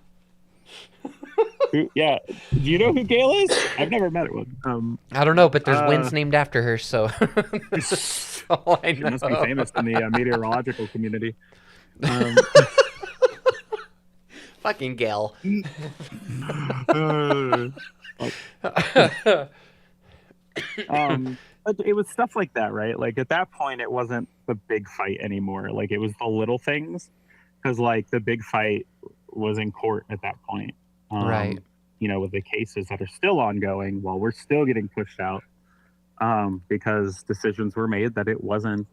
Yeah, do you know who Gail is? I've never met one. I don't know, but there's winds named after her, so that's all I know. She must be famous in the meteorological community. Fucking Gale. But it was stuff like that, right? Like, at that point, it wasn't the big fight anymore. Like, it was the little things, because like the big fight was in court at that point. Right. With the cases that are still ongoing while we're still getting pushed out, because decisions were made that it wasn't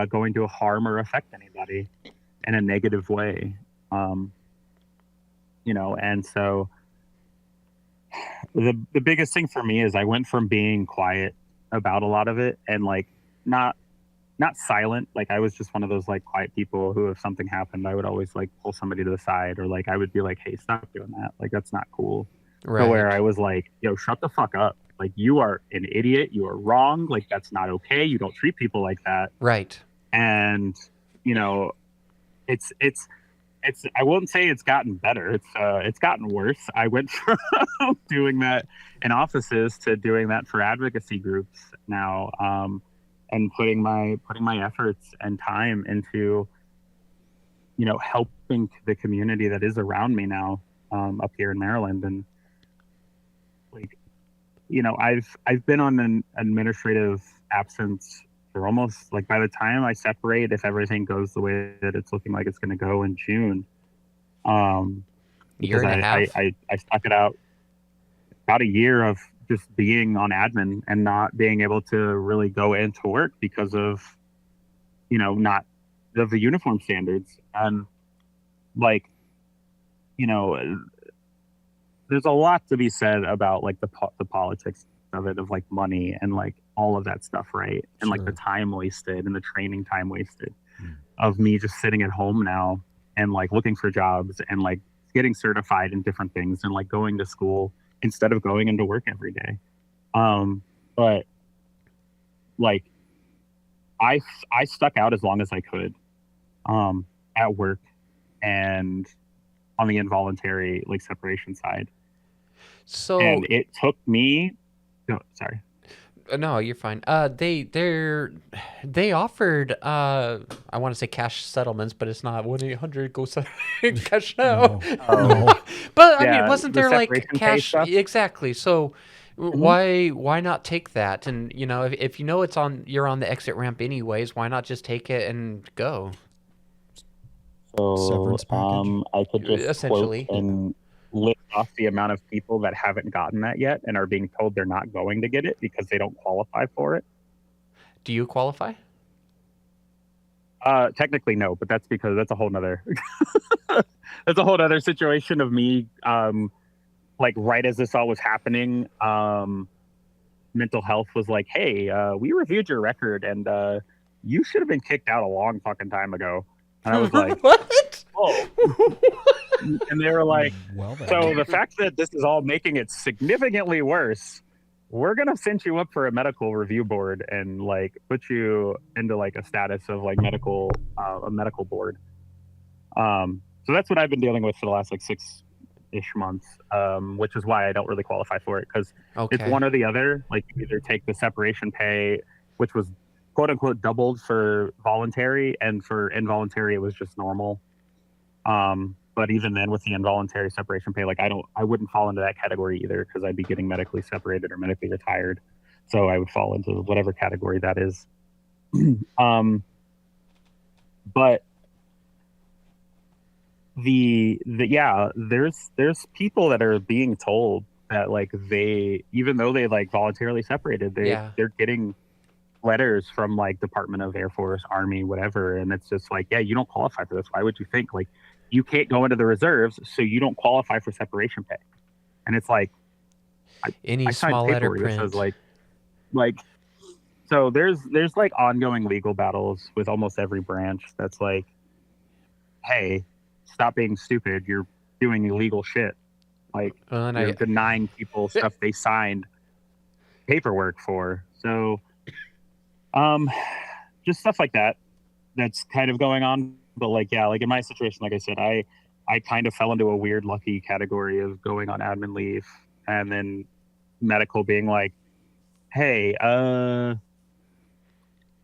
going to harm or affect anybody in a negative way. And so the biggest thing for me is I went from being quiet about a lot of it, and like not silent. Like, I was just one of those like quiet people who, if something happened, I would always like pull somebody to the side, or like I would be like, "Hey, stop doing that. Like, that's not cool." Right. So where I was like, "Yo, shut the fuck up. Like, you are an idiot. You are wrong. Like, that's not okay. You don't treat people like that." Right. And it's I won't say it's gotten better. It's gotten worse. I went from doing that in offices to doing that for advocacy groups now, and putting my efforts and time into helping the community that is around me now, up here in Maryland. And like I've been on an administrative absence for almost, like, by the time I separate, if everything goes the way that it's looking like it's going to go in June, year and a half. I stuck it out about a year of just being on admin and not being able to really go into work because of not of the uniform standards. And like there's a lot to be said about like the politics of it, of like money and like all of that stuff, right? And like the time wasted and the training time wasted of me just sitting at home now and like looking for jobs and like getting certified in different things and like going to school instead of going into work every day. But like I stuck out as long as I could at work and on the involuntary like separation side. So, and it took me sorry. No, you're fine. They offered I want to say cash settlements, but it's not 1-800 go cash now. No. But I mean, wasn't there like cash? Stuff? Exactly. So why not take that? And if you know you're on the exit ramp anyways, why not just take it and go? So Severance package. I could just Essentially. quote list off the amount of people that haven't gotten that yet and are being told they're not going to get it because they don't qualify for it. Do you qualify? Technically no, but that's because that's a whole nother that's a whole other situation of me. Like right as this all was happening, mental health was like, "Hey, we reviewed your record and you should have been kicked out a long fucking time ago." And I was like, "What? Oh. And they were like, well, "So the fact that this is all making it significantly worse, we're gonna send you up for a medical review board and like put you into like a status of like a medical board." So that's what I've been dealing with for the last like 6-ish months, which is why I don't really qualify for it, because it's one or the other. Like you either take the separation pay, which was quote unquote doubled for voluntary, and for involuntary it was just normal. But even then, with the involuntary separation pay, like I wouldn't fall into that category either, because I'd be getting medically separated or medically retired. So I would fall into whatever category that is. But there's people that are being told that like even though they like voluntarily separated, they're getting letters from like Department of Air Force, Army, whatever, and it's just like, yeah, you don't qualify for this. Why would you think like you can't go into the reserves, so you don't qualify for separation pay? And it's like, I small letter print says like so there's like ongoing legal battles with almost every branch that's like, hey, stop being stupid, you're doing illegal shit, like you're denying people stuff they signed paperwork for. So just stuff like that's kind of going on. But like, yeah, like in my situation, like I said, I kind of fell into a weird lucky category of going on admin leave and then medical being like, hey,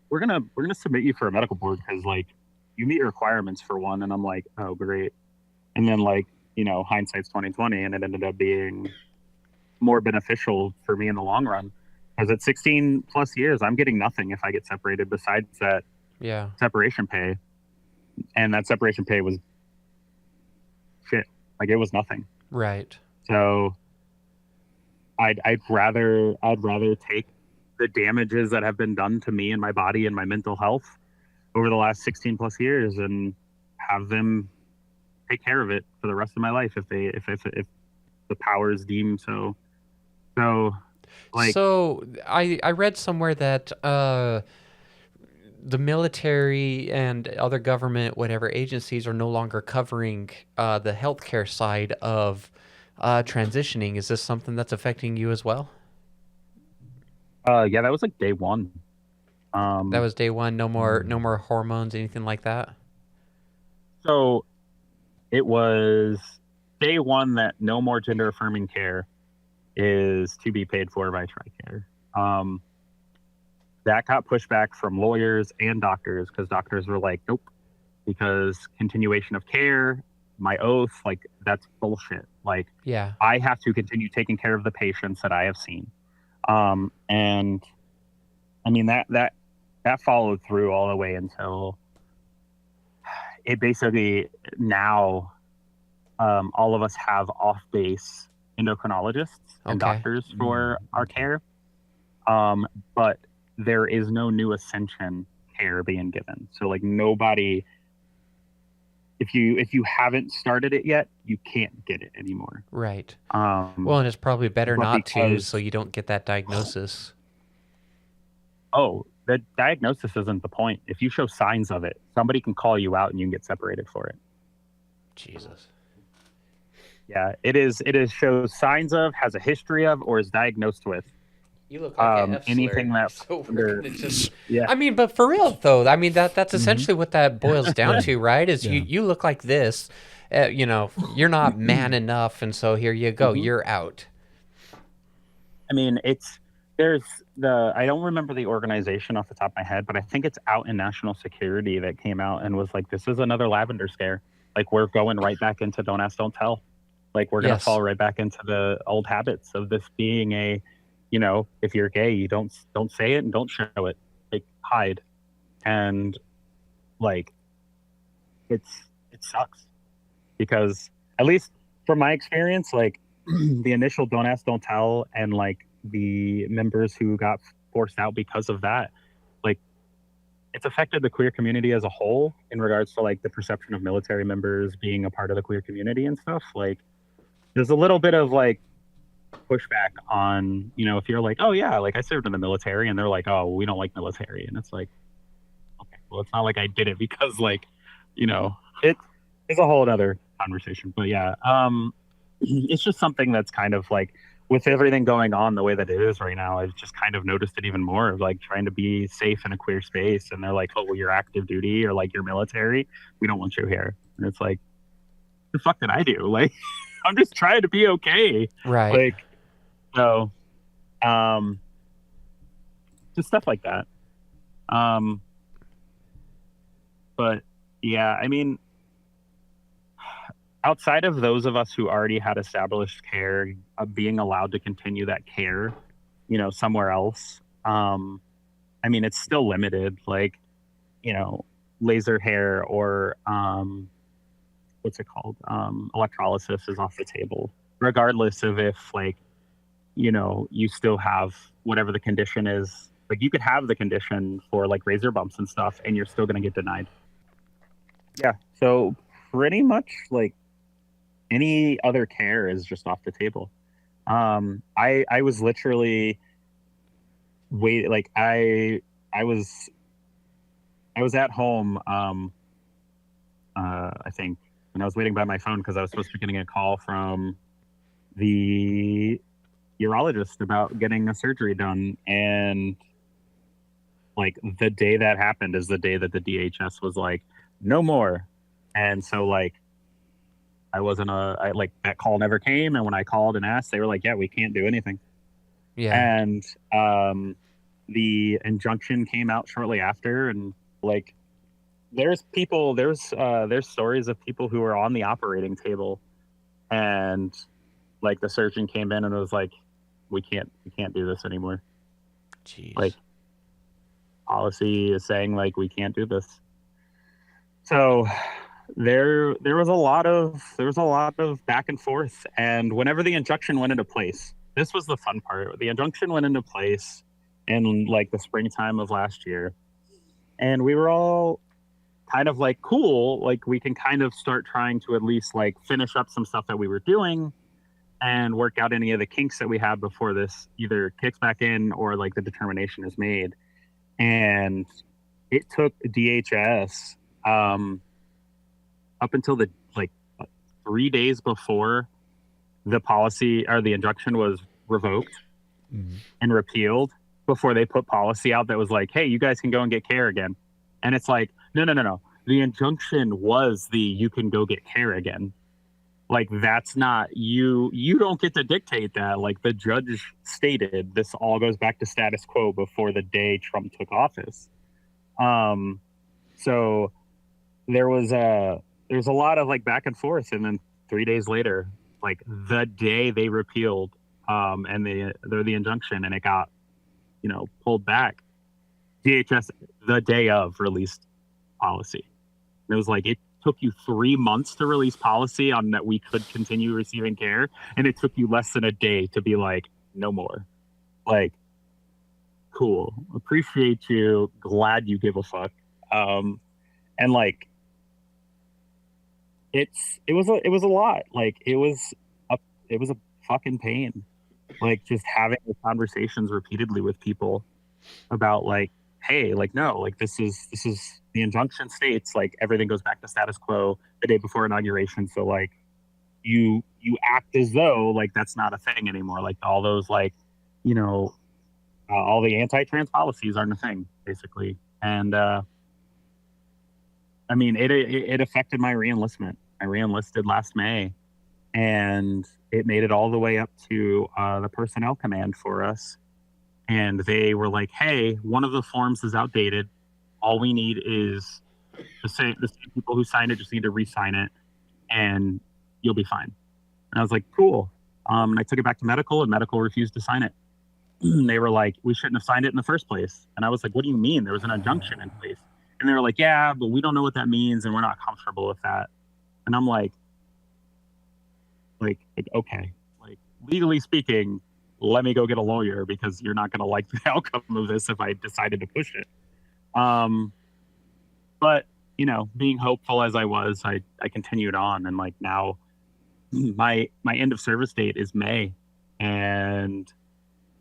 we're gonna submit you for a medical board because like you meet requirements for one. And I'm like, oh great. And then like, hindsight's 2020, and it ended up being more beneficial for me in the long run, because at 16 plus years I'm getting nothing if I get separated besides that separation pay. And that separation pay was shit. Like it was nothing. Right. So I'd rather take the damages that have been done to me and my body and my mental health over the last 16 plus years and have them take care of it for the rest of my life if the powers deem so. So like, so I read somewhere that the military and other government, whatever agencies, are no longer covering the healthcare side of transitioning. Is this something that's affecting you as well? Yeah, that was like day one. That was day one. No more hormones, anything like that. So it was day one that no more gender affirming care is to be paid for by TRICARE. That got pushed back from lawyers and doctors, because doctors were like, nope, because continuation of care, my oath, like that's bullshit. Like, yeah, I have to continue taking care of the patients that I have seen. And I mean, that followed through all the way until it basically now, all of us have off-base endocrinologists and doctors for our care. But there is no new Ascension care being given. So like nobody, if you haven't started it yet, you can't get it anymore. Right. Well, and it's probably better not to, so you don't get that diagnosis. Oh, the diagnosis isn't the point. If you show signs of it, somebody can call you out and you can get separated for it. Jesus. Yeah, it is shows signs of, has a history of, or is diagnosed with. You look like anything that's so I mean, but for real though, I mean that's essentially what that boils down to, right? Is you look like this, you're not man enough, and so here you go, you're out. I mean, I don't remember the organization off the top of my head, but I think it's Out in National Security that came out and was like, this is another lavender scare. Like we're going right back into don't ask, don't tell. Like we're gonna fall right back into the old habits of this being a, if you're gay, you don't say it and don't show it, like hide. And like, it sucks, because at least from my experience, like the initial don't ask, don't tell, and like the members who got forced out because of that, like it's affected the queer community as a whole in regards to like the perception of military members being a part of the queer community and stuff. Like there's a little bit of like pushback on, if you're like, oh yeah, like I served in the military, and they're like, oh, we don't like military, and it's like, okay, well, it's not like I did it because like, it is a whole other conversation. But yeah, it's just something that's kind of like with everything going on the way that it is right now, I've just kind of noticed it even more of like trying to be safe in a queer space, and they're like, oh, well, you're active duty or like you're military, we don't want you here, and it's like, the fuck did I do? Like, I'm just trying to be okay, right? Like, so, just stuff like that. But yeah, I mean, outside of those of us who already had established care, being allowed to continue that care, somewhere else. I mean, it's still limited, like, laser hair or, what's it called? Electrolysis is off the table, regardless of if like, you still have whatever the condition is. Like you could have the condition for like razor bumps and stuff, and you're still going to get denied. Yeah. So pretty much like any other care is just off the table. I was literally like I was at home. I think, and I was waiting by my phone because I was supposed to be getting a call from the urologist about getting a surgery done, and like the day that happened is the day that the DHS was like, no more. And so like I wasn't like that call never came, and when I called and asked, they were like, yeah, we can't do anything. Yeah. And the injunction came out shortly after, and like there's stories of people who were on the operating table, and like the surgeon came in and was like, we can't do this anymore. Jeez. Like policy is saying like we can't do this. So there was a lot of back and forth, and whenever the injunction went into place, this was the fun part. The injunction went into place in like the springtime of last year, and we were all kind of like, cool, like we can kind of start trying to at least like finish up some stuff that we were doing and work out any of the kinks that we had before this either kicks back in or like the determination is made. And it took DHS up until the like 3 days before the policy or the injunction was revoked and repealed before they put policy out that was like, hey, you guys can go and get care again. And it's like, no. The injunction was you can go get care again. Like, that's not, you don't get to dictate that. Like, the judge stated this all goes back to status quo before the day Trump took office. So there was a lot of like back and forth, and then 3 days later, like the day they repealed and the injunction, and it got pulled back, DHS the day of released policy. And it was like, it took you 3 months to release policy on that we could continue receiving care, and it took you less than a day to be like, no more. Like, cool, appreciate you, glad you give a fuck. And like it was a lot. Like it was a fucking pain, like just having the conversations repeatedly with people about like, hey, like, no, like this is the injunction states like everything goes back to status quo the day before inauguration, so like you act as though like that's not a thing anymore, like all those like all the anti-trans policies aren't a thing basically. And I mean, it affected my reenlistment. I reenlisted last May, and it made it all the way up to the personnel command for us. And they were like, hey, one of the forms is outdated. All we need is the same people who signed it just need to re-sign it, and you'll be fine. And I was like, cool. And I took it back to medical, and medical refused to sign it. They were like, we shouldn't have signed it in the first place. And I was like, what do you mean? There was an injunction in place. And they were like, yeah, but we don't know what that means, and we're not comfortable with that. And I'm like, like okay, like legally speaking, let me go get a lawyer because you're not going to like the outcome of this if I decided to push it. Um, but being hopeful as I was, I continued on, and like now, my end of service date is May, and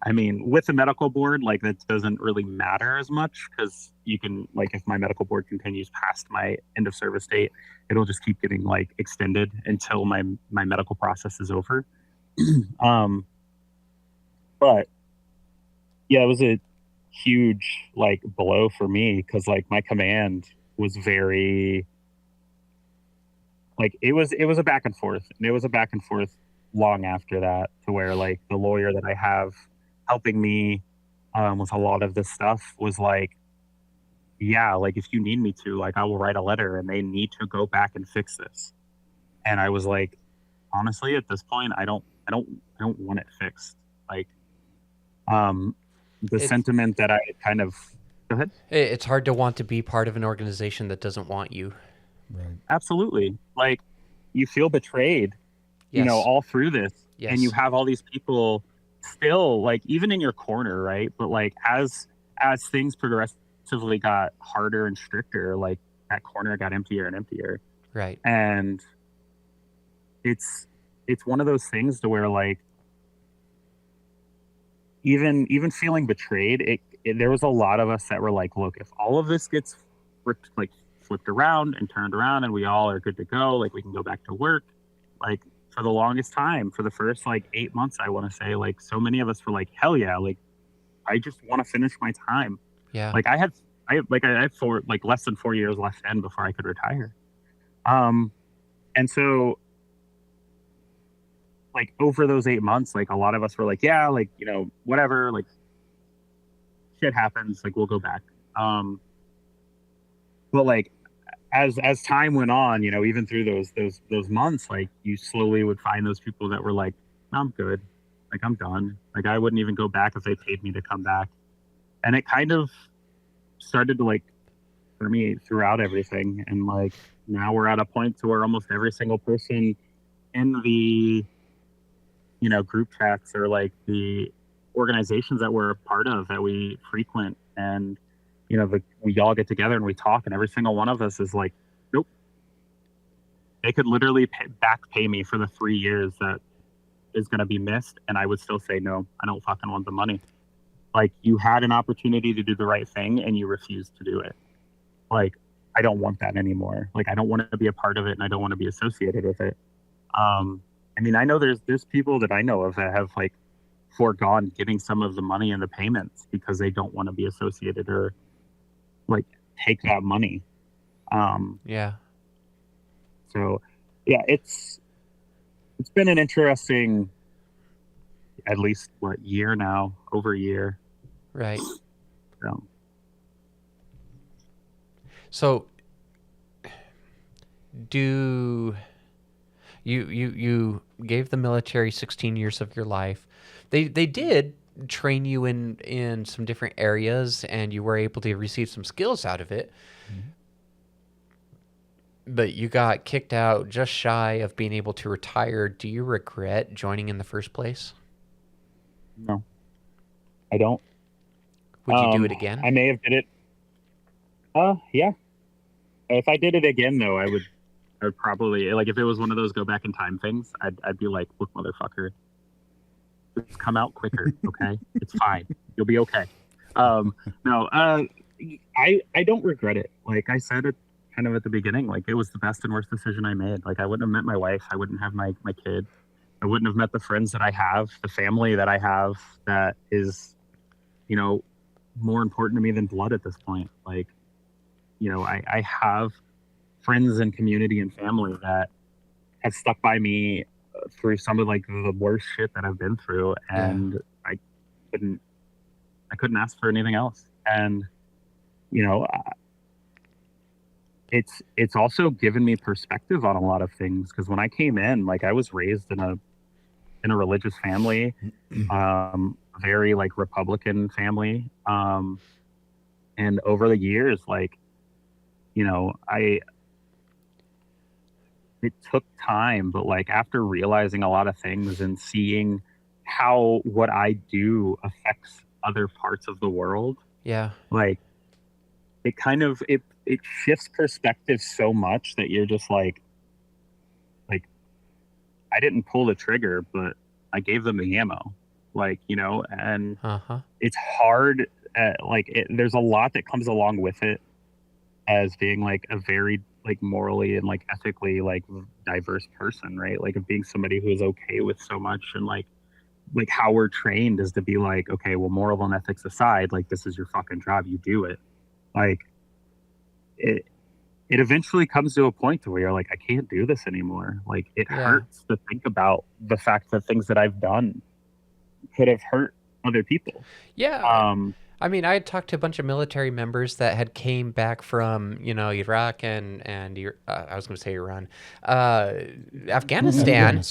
I mean, with the medical board, like that doesn't really matter as much because you can, like, if my medical board continues past my end of service date, it'll just keep getting like extended until my medical process is over. um, but yeah, it was a huge like blow for me because like my command was very like it was a back and forth, and it was a back and forth long after that to where like the lawyer that I have helping me with a lot of this stuff was like, yeah, like if you need me to, like I will write a letter and they need to go back and fix this. And I was like, honestly, at this point, I don't want it fixed. Like, um, the It's sentiment that I kind of go ahead. it's hard to want to be part of an organization that doesn't want you. Right. Absolutely. Like, you feel betrayed, Yes. all through this, and you Yes. have all these people still like even in your corner, right? But like as things progressively got harder and stricter, like that corner got emptier and emptier, Right. and it's it's one of those things to where like even feeling betrayed, there was a lot of us that were like, look, if all of this gets flipped around and turned around and we all are good to go, like we can go back to work. Like for the longest time, for the first like 8 months, I want to say, like so many of us were like, hell yeah, like I just want to finish my time. Yeah. Like I had four like less than 4 years left in before I could retire. Um, and so like over those 8 months, like a lot of us were like, yeah, like whatever, like shit happens, like we'll go back. Um, but like as time went on, even through those months, like you slowly would find those people that were like, I'm good, like I'm done, like I wouldn't even go back if they paid me to come back, and it kind of started to like permeate throughout everything, and like now we're at a point to where almost every single person in the group chats or like the organizations that we're a part of that we frequent, and we all get together and we talk, and every single one of us is like, nope, they could literally back pay me for the 3 years that is going to be missed, and I would still say no, I don't fucking want the money. Like, you had an opportunity to do the right thing and you refused to do it. Like, I don't want that anymore. Like, I don't want to be a part of it, and I don't want to be associated with it. I mean, I know there's people that I know of that have like foregone getting some of the money and the payments because they don't want to be associated or like take that money. Yeah. So yeah, it's been an interesting, at least what, year now, over a year. Right. So So do you gave the military 16 years of your life. They did train you in some different areas, and you were able to receive some skills out of it. Mm-hmm. But you got kicked out just shy of being able to retire. Do you regret joining in the first place? no, I don't. Would you do it again? I may have did it. Yeah. If I did it again, though, I would probably, like, if it was one of those go back in time things, I'd be like, look, motherfucker, just come out quicker, okay? It's fine. You'll be okay. No, I don't regret it. Like I said it kind of at the beginning, like it was the best and worst decision I made. Like I wouldn't have met my wife. I wouldn't have my kid. I wouldn't have met the friends that I have, the family that I have that is, more important to me than blood at this point. Like, I have friends and community and family that have stuck by me through some of like the worst shit that I've been through, and I couldn't ask for anything else. And it's also given me perspective on a lot of things, because when I came in, like I was raised in a religious family, very like Republican family, and over the years, like I it took time, but like after realizing a lot of things and seeing how what I do affects other parts of the world, Yeah. like it kind of it shifts perspective so much that you're just like I didn't pull the trigger, but I gave them the ammo, like, you know, and Uh-huh. it's hard. There's a lot that comes along with it as being like a very like morally and like ethically like diverse person, right? Like of being somebody who is okay with so much and like how we're trained is to be like, okay, well, moral and ethics aside, like this is your fucking job, you do it. Like it it eventually comes to a point to where you're like, I can't do this anymore. Like it hurts to think about the fact that things that I've done could have hurt other people. Yeah. I mean, I had talked to a bunch of military members that had came back from, Iraq and I was going to say Iran, Afghanistan,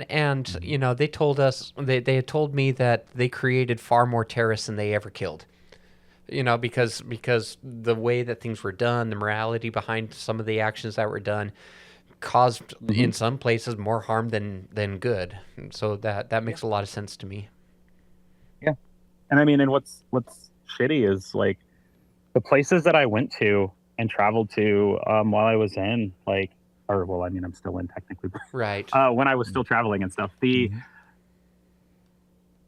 and they told us they had told me that they created far more terrorists than they ever killed. Because the way that things were done, the morality behind some of the actions that were done, caused in some places more harm than good. So that makes a lot of sense to me. Yeah. And I mean, and what's shitty is like the places that I went to and traveled to while I was in I'm still in technically, right? When I was still traveling and stuff,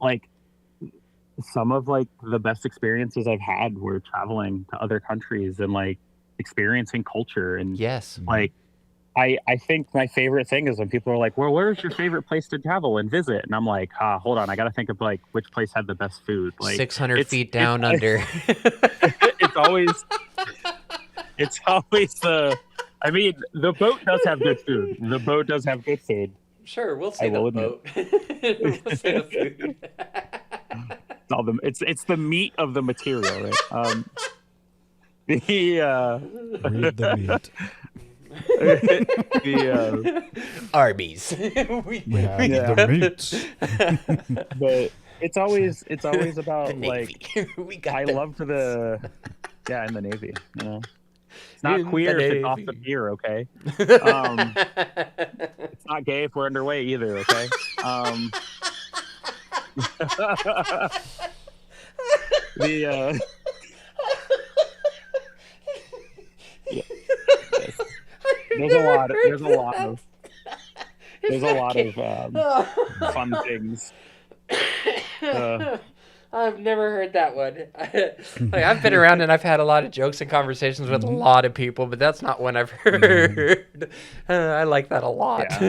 like some of like the best experiences I've had were traveling to other countries and like experiencing culture and yes, like I think my favorite thing is when people are like, well, where's your favorite place to travel and visit? And I'm like, hold on, I got to think of like which place had the best food. Like 600 feet down under. It's always the boat does have good food. The boat does have good food. Sure, we'll say the boat. We'll say the food. It's the meat of the material, right? Read the meat. Arby's. we have the meats. But it's always about like I them. love in the Navy. You know, it's not queer if it's off the pier, okay? It's not gay if we're underway either, okay? There's a lot of fun things. I've never heard that one. I've been around and I've had a lot of jokes and conversations with a lot of people, but that's not one I've heard. I like that a lot. Yeah.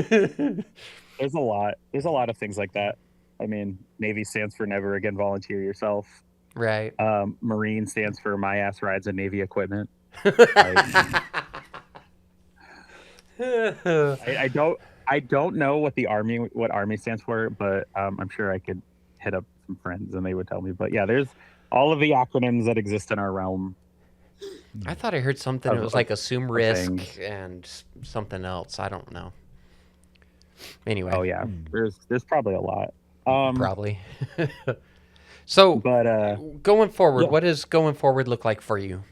There's a lot of things like that. I mean, Navy stands for Never Again Volunteer Yourself. Right. Marine stands for My Ass Rides and Navy Equipment. I don't know what Army stands for, but I'm sure I could hit up some friends and they would tell me. But yeah, there's all of the acronyms that exist in our realm. I thought I heard something. It was like assume risk and something else. I don't know. Anyway. Oh yeah, there's probably a lot. Probably. So, but going forward, what does going forward look like for you?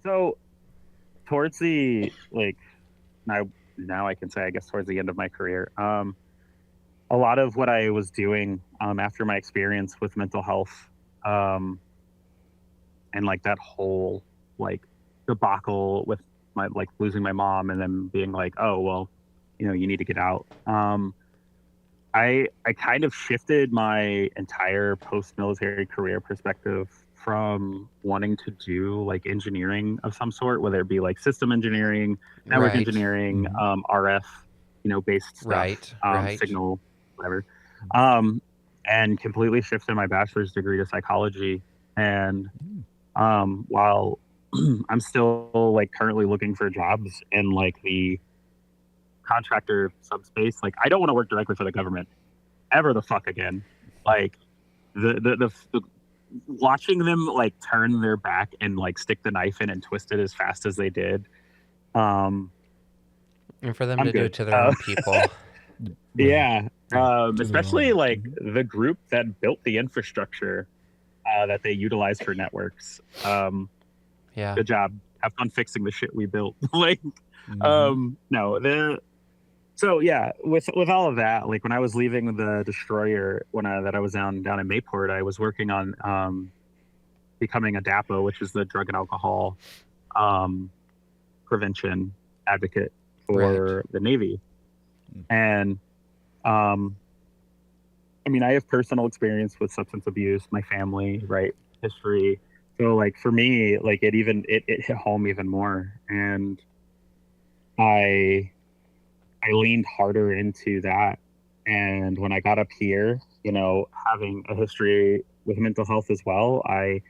So, towards the now I can say, I guess, towards the end of my career, a lot of what I was doing after my experience with mental health, and like that whole like debacle with my like losing my mom and then being like, oh well, you need to get out. I kind of shifted my entire post-military career perspective from wanting to do like engineering of some sort, whether it be like system engineering, network engineering, RF, based stuff, signal, whatever, and completely shifted my bachelor's degree to psychology. And while I'm still like currently looking for jobs in like the contractor subspace, like I don't want to work directly for the government ever the fuck again. Like the watching them like turn their back and like stick the knife in and twist it as fast as they did, and for them to do it to their own people. Yeah, especially like the group that built the infrastructure that they utilize for networks. Good job, have fun fixing the shit we built. Like, no, so yeah, with all of that, like when I was leaving the destroyer, that I was down in Mayport, I was working on becoming a DAPO, which is the drug and alcohol um, prevention advocate for the Navy. And I mean, I have personal experience with substance abuse, my family, right, history. So like for me, like it hit home even more, and I leaned harder into that. And when I got up here, you know, having a history with mental health as well, I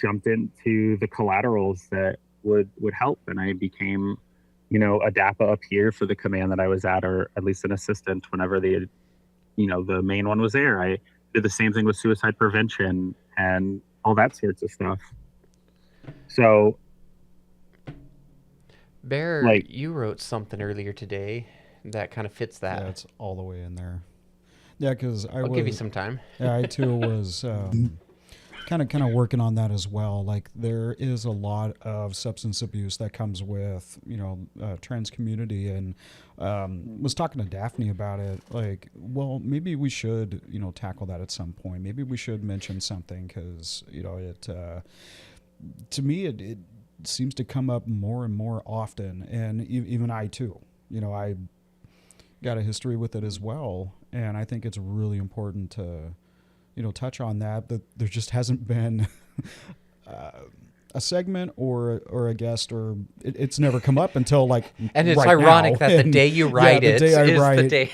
jumped into the collaterals that would help, and I became, you know, a DAPA up here for the command that I was at, or at least an assistant whenever the main one was there. I did the same thing with suicide prevention and all that sorts of stuff. So, Bear, like, you wrote something earlier today that kind of fits that. Yeah, it's all the way in there. Yeah, because I'll give you some time. Yeah, I too was kind of working on that as well. Like there is a lot of substance abuse that comes with, you know, trans community, and was talking to Daphne about it. Like, well, maybe we should, you know, tackle that at some point. Maybe we should mention something because, you know, it to me it seems to come up more and more often, and even I too. You know, I got a history with it as well, and I think it's really important to, you know, touch on that. But there just hasn't been a segment or a guest, or it's never come up until like. And it's right ironic now. that the day you write is the day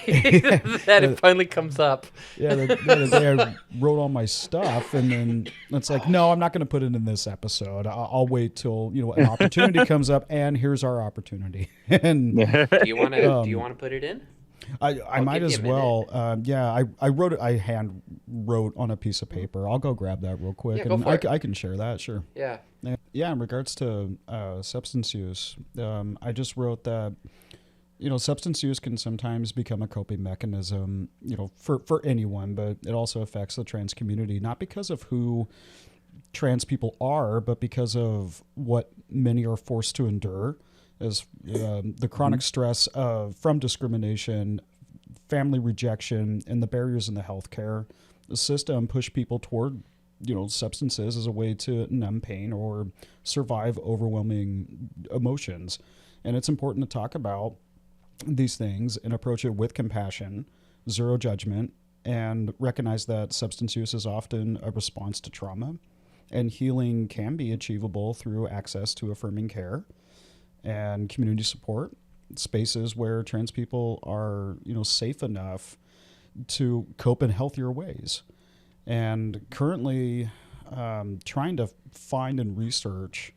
that it finally comes up. Yeah, the day I wrote all my stuff, and then it's like, no, I'm not going to put it in this episode. I'll wait till, you know, an opportunity comes up, and here's our opportunity. And do you want to put it in? I might as well. Yeah, I wrote it. I hand wrote on a piece of paper. I'll go grab that real quick, and I can share that. Sure. Yeah. Yeah. In regards to substance use, I just wrote that, you know, substance use can sometimes become a coping mechanism, you know, for anyone, but it also affects the trans community, not because of who trans people are, but because of what many are forced to endure. As the chronic stress from discrimination, family rejection, and the barriers in the healthcare system push people toward, you know, substances as a way to numb pain or survive overwhelming emotions. And it's important to talk about these things and approach it with compassion, zero judgment, and recognize that substance use is often a response to trauma, and healing can be achievable through access to affirming care and community support, spaces where trans people are, you know, safe enough to cope in healthier ways. And currently trying to find and research,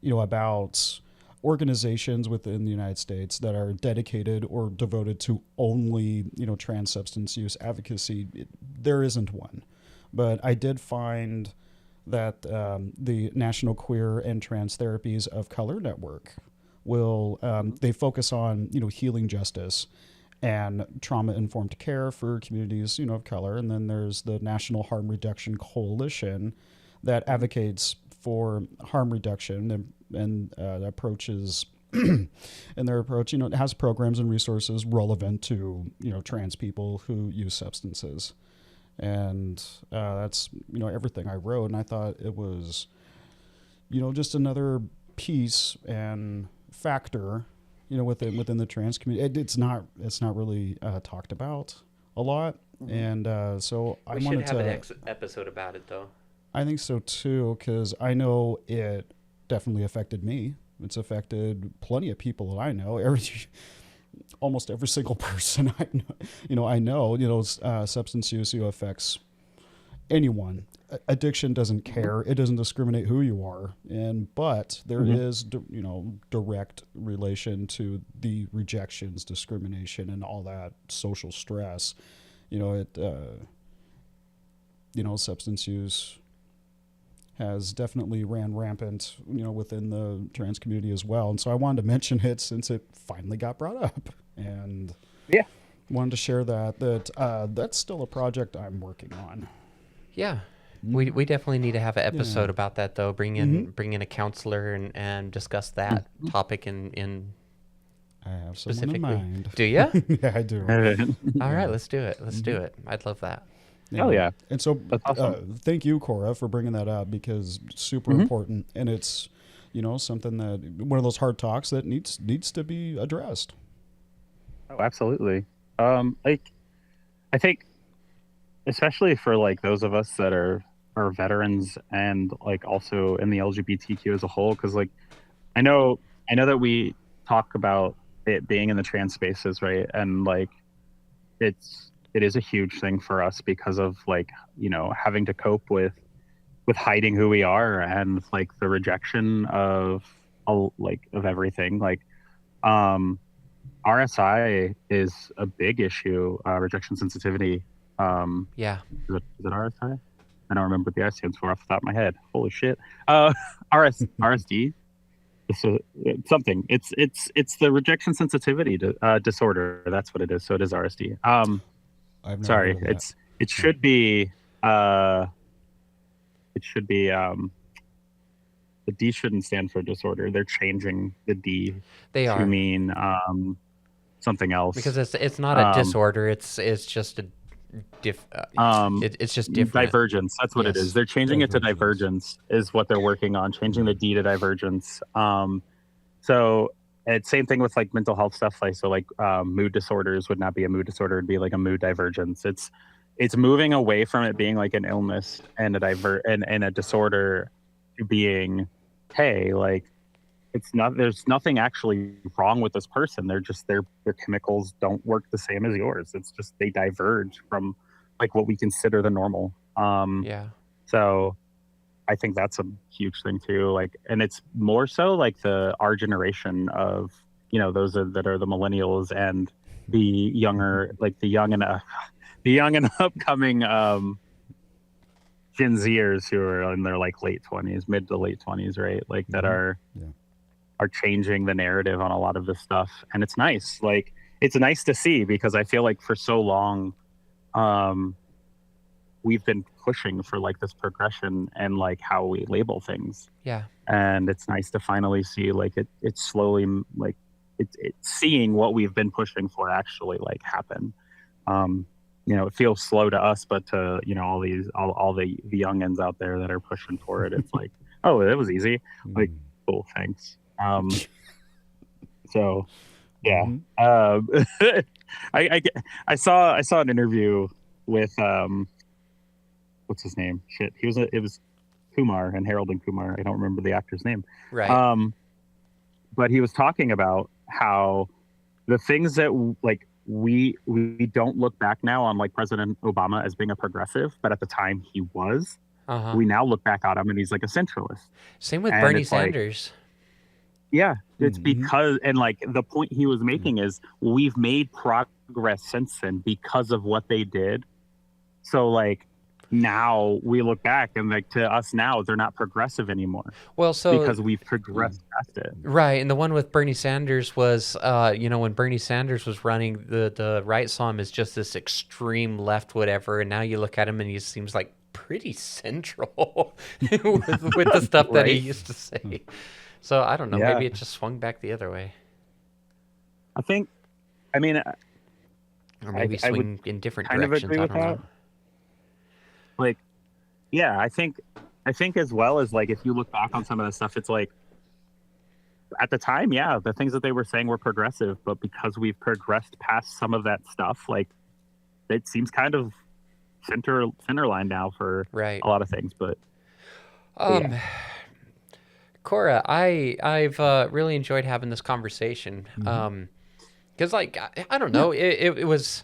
you know, about organizations within the United States that are dedicated or devoted to only, you know, trans substance use advocacy. There isn't one, but I did find that the National Queer and Trans Therapies of Color Network will they focus on, you know, healing justice and trauma-informed care for communities, you know, of color. And then there's the National Harm Reduction Coalition that advocates for harm reduction and approaches and their approach, you know, it has programs and resources relevant to, you know, trans people who use substances. And that's, you know, everything I wrote. And I thought it was, you know, just another piece and factor, you know, within the trans community. It's not really talked about a lot, and so I wanted to have an episode about it, though. I think so too, because I know it definitely affected me. It's affected plenty of people that I know. Almost every single person I know, substance use, you know, affects anyone. Addiction doesn't care. It doesn't discriminate who you are. But there is, you know, direct relation to the rejections, discrimination, and all that social stress. You know, substance use has definitely ran rampant, you know, within the trans community as well. And so I wanted to mention it since it finally got brought up, and wanted to share that that's still a project I'm working on. Yeah. We definitely need to have an episode about that, though. Bring in a counselor and discuss that topic in I have someone specifically. in mind. Do you? Yeah, I do. All right, let's do it. Let's do it. I'd love that. Oh yeah. And so, awesome. thank you, Corra, for bringing that up, because super important, and it's something that one of those hard talks that needs to be addressed. Oh, absolutely. Like, I think, especially for like those of us that are veterans and like also in the LGBTQ as a whole, because like I know that we talk about it being in the trans spaces, right? And like it is a huge thing for us because of like having to cope with hiding who we are and like the rejection of everything. Like RSI is a big issue, rejection sensitivity. Yeah. Is it RSI? I don't remember what the I stands for off the top of my head. Holy shit. RSD. It's something. It's the rejection sensitivity disorder. That's what it is. So it is RSD. Sorry. It should be. The D shouldn't stand for disorder. They're changing the D to mean something else, because it's not a disorder. It's just a it's just different. Divergence. That's what it is. They're changing it to divergence is what they're working on. Changing the D to divergence. So it's same thing with like mental health stuff. Like so, like mood disorders would not be a mood disorder. It'd be like a mood divergence. It's moving away from it being like an illness and a disorder to being, hey, like it's not. There's nothing actually wrong with this person. They're just their chemicals don't work the same as yours. It's just they diverge from like what we consider the normal. So I think that's a huge thing too. Like, and it's more so like our generation of those that are the millennials and the younger, like the young and upcoming Gen Zers who are in their like late 20s, mid to late 20s, right? Like that are changing the narrative on a lot of this stuff. And it's nice. Like it's nice to see, because I feel like for so long we've been pushing for like this progression and like how we label things. Yeah. And it's nice to finally see like it's slowly like it's seeing what we've been pushing for actually like happen. It feels slow to us, but to all the youngins out there that are pushing for it, it's like, oh, it was easy. Like, cool, thanks. So yeah. I saw an interview with what's his name? Shit, it was Kumar and Harold and Kumar. I don't remember the actor's name. Right. But he was talking about how the things that like we don't look back now on like President Obama as being a progressive, but at the time he was. We now look back at him and he's like a centralist. Same with Bernie Sanders. Yeah, it's because, and like the point he was making is we've made progress since then because of what they did. So like now we look back and like to us now they're not progressive anymore. Well, so because we've progressed past it. Right, and the one with Bernie Sanders was, when Bernie Sanders was running, the right saw him as just this extreme left, whatever, and now you look at him and he seems like pretty central with the stuff that he used to say. So I don't know. Yeah. Maybe it just swung back the other way. I mean, or maybe swing in different directions. I don't know. Like, yeah, I think as well as like if you look back on some of the stuff, it's like at the time, yeah, the things that they were saying were progressive, but because we've progressed past some of that stuff, like it seems kind of center line now for a lot of things. But yeah. Corra, I've really enjoyed having this conversation. Because like I don't know, it was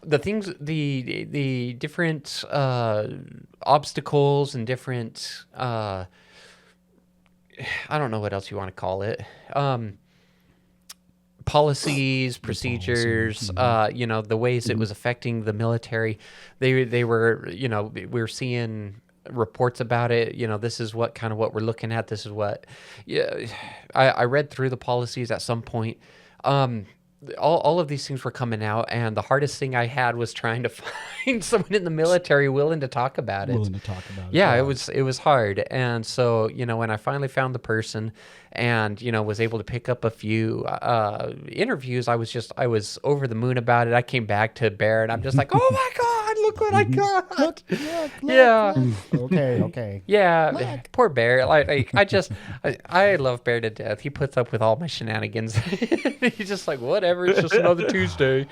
the things, the different obstacles and different I don't know what else you want to call it, policies, procedures, the ways it was affecting the military. They were, we were seeing reports about it. This is what we're looking at. This is what, I read through the policies at some point. all of these things were coming out, and the hardest thing I had was trying to find someone in the military willing to talk about it. Yeah, it was hard. And so, when I finally found the person and, was able to pick up a few interviews, I was over the moon about it. I came back to Bear and I'm just like, oh my God, look what I got. Look, yeah. Okay. Yeah. Poor Bear. I love Bear to death. He puts up with all my shenanigans. He's just like, whatever, it's just another Tuesday.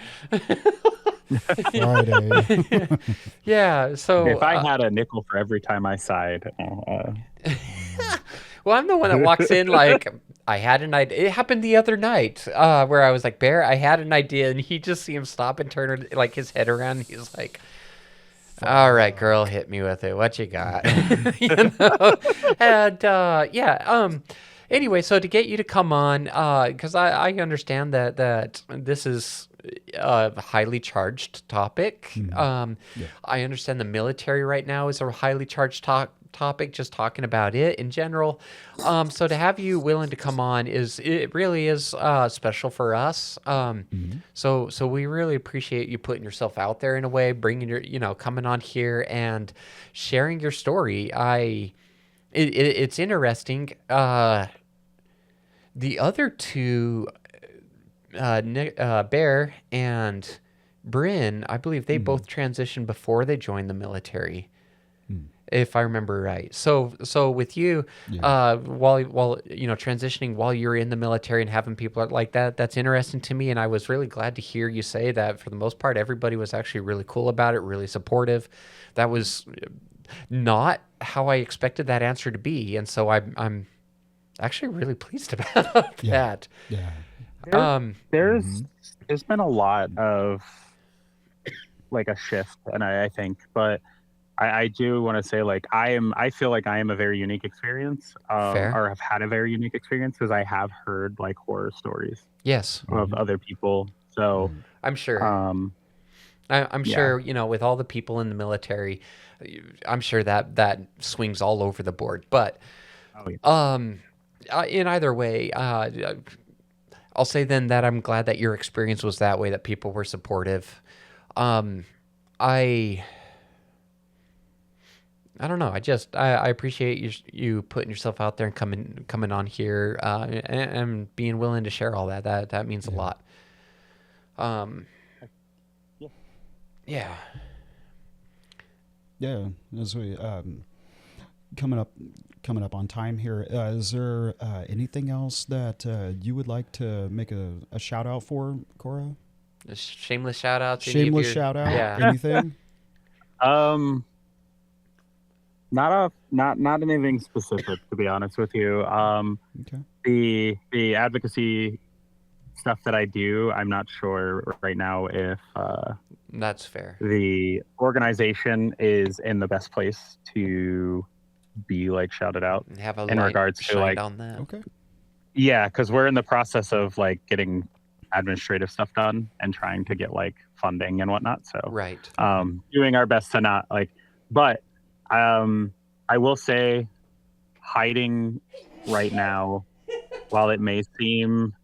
Friday. Yeah, so if I had a nickel for every time I sighed. Well, I'm the one that walks in like, I had an idea. It happened the other night where I was like, Bear, I had an idea, and he just see him stop and turn like his head around. And he's like, all right, girl, hit me with it. What you got? And anyway, so to get you to come on, because I understand that this is a highly charged topic. I understand the military right now is a highly charged topic, just talking about it in general. So to have you willing to come on it really is special for us. So we really appreciate you putting yourself out there in a way, bringing your, coming on here and sharing your story. It's interesting. The other two, Bear and Bryn, I believe they both transitioned before they joined the military, if I remember right. So with you, while transitioning while you're in the military and having people like that, that's interesting to me. And I was really glad to hear you say that for the most part, everybody was actually really cool about it, really supportive. That was not how I expected that answer to be, and so I'm actually really pleased about that. There's been a lot of like a shift, and I think, but I do want to say like I feel like I am a very unique experience, or have had a very unique experience because I have heard like horror stories of other people. So I'm sure. I'm sure, with all the people in the military, I'm sure that swings all over the board. But in either way, I'll say then that I'm glad that your experience was that way, that people were supportive. I don't know. I appreciate you putting yourself out there and coming on here and being willing to share all that. That means a lot. Yeah. As we coming up on time here, is there anything else that you would like to make a shout out for, Corra? Shameless shout outs. Shout out. Yeah. Anything? Not anything specific, to be honest with you. The advocacy stuff that I do, I'm not sure right now if that's fair. The organization is in the best place to be like shouted out and have a in regards to like on that. Okay. Yeah, because we're in the process of like getting administrative stuff done and trying to get like funding and whatnot. So doing our best to not like, but I will say hiding right now, while it may seem.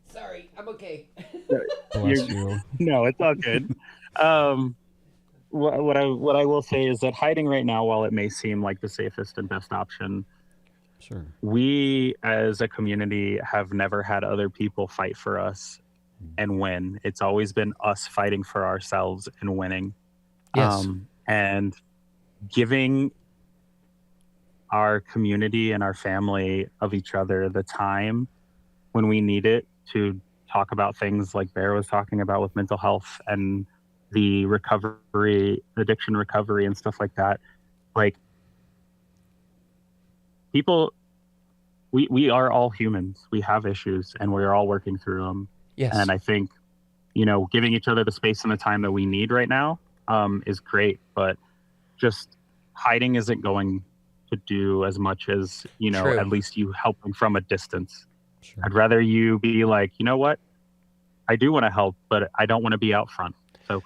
Sorry, I'm okay. Bless you. No, it's all good. What I will say is that hiding right now, while it may seem like the safest and best option, sure, we as a community have never had other people fight for us and win. It's always been us fighting for ourselves and winning. Yes. And giving our community and our family of each other the time when we need it to talk about things like Bear was talking about with mental health and the recovery, addiction recovery and stuff like that. Like people, we are all humans. We have issues and we're all working through them. Yes. And I think, giving each other the space and the time that we need right now is great, but just hiding isn't going to do as much as, True. At least you help them from a distance. Sure. I'd rather you be like, you know what? I do want to help, but I don't want to be out front. So,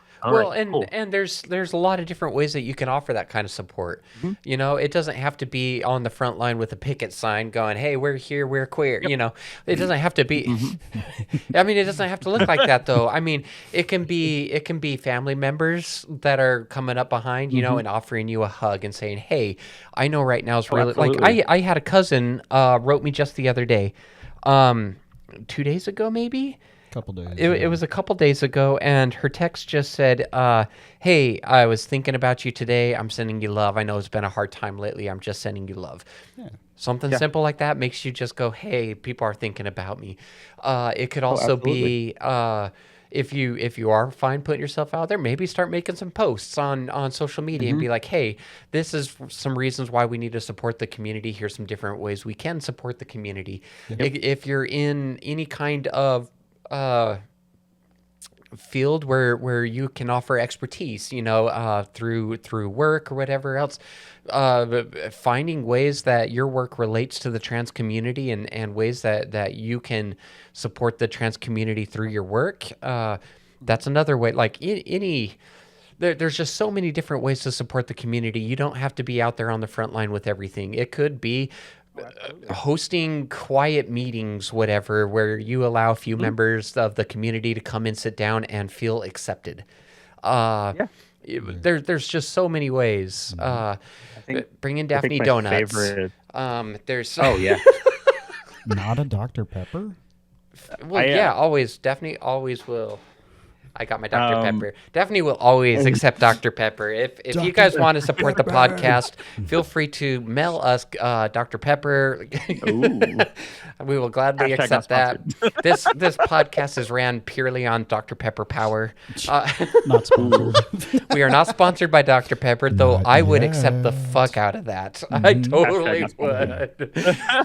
and there's a lot of different ways that you can offer that kind of support. Mm-hmm. You know, it doesn't have to be on the front line with a picket sign going, "Hey, we're here, we're queer." Yep. You know, it doesn't have to be. Mm-hmm. I mean, it doesn't have to look like that though. I mean, it can be family members that are coming up behind, you know, and offering you a hug and saying, "Hey, I know right now is really like I had a cousin wrote me just the other day, 2 days ago maybe." Couple days. It was a couple days ago, and her text just said, "Hey, I was thinking about you today. I'm sending you love. I know it's been a hard time lately. I'm just sending you love." Yeah. Something simple like that makes you just go, "Hey, people are thinking about me." It could also be if you are fine putting yourself out there, maybe start making some posts on social media and be like, "Hey, this is some reasons why we need to support the community. Here's some different ways we can support the community." If you're in any kind of field where you can offer expertise, you know, through work or whatever else, finding ways that your work relates to the trans community and ways that you can support the trans community through your work, that's another way. Like there's just so many different ways to support the community. You don't have to be out there on the front line with everything. It could be hosting quiet meetings, whatever, where you allow a few members of the community to come and sit down and feel accepted. There's just so many ways. Bring in Daphne donuts. There's not a Dr. Pepper. Well, always. Daphne always will. I got my Dr. Pepper. Daphne will always accept Dr. Pepper. If you guys want to support the podcast, feel free to mail us Dr. Pepper. We will gladly accept that. This podcast is ran purely on Dr. Pepper power. Not sponsored. We are not sponsored by Dr. Pepper, though I would accept the fuck out of that. I totally would.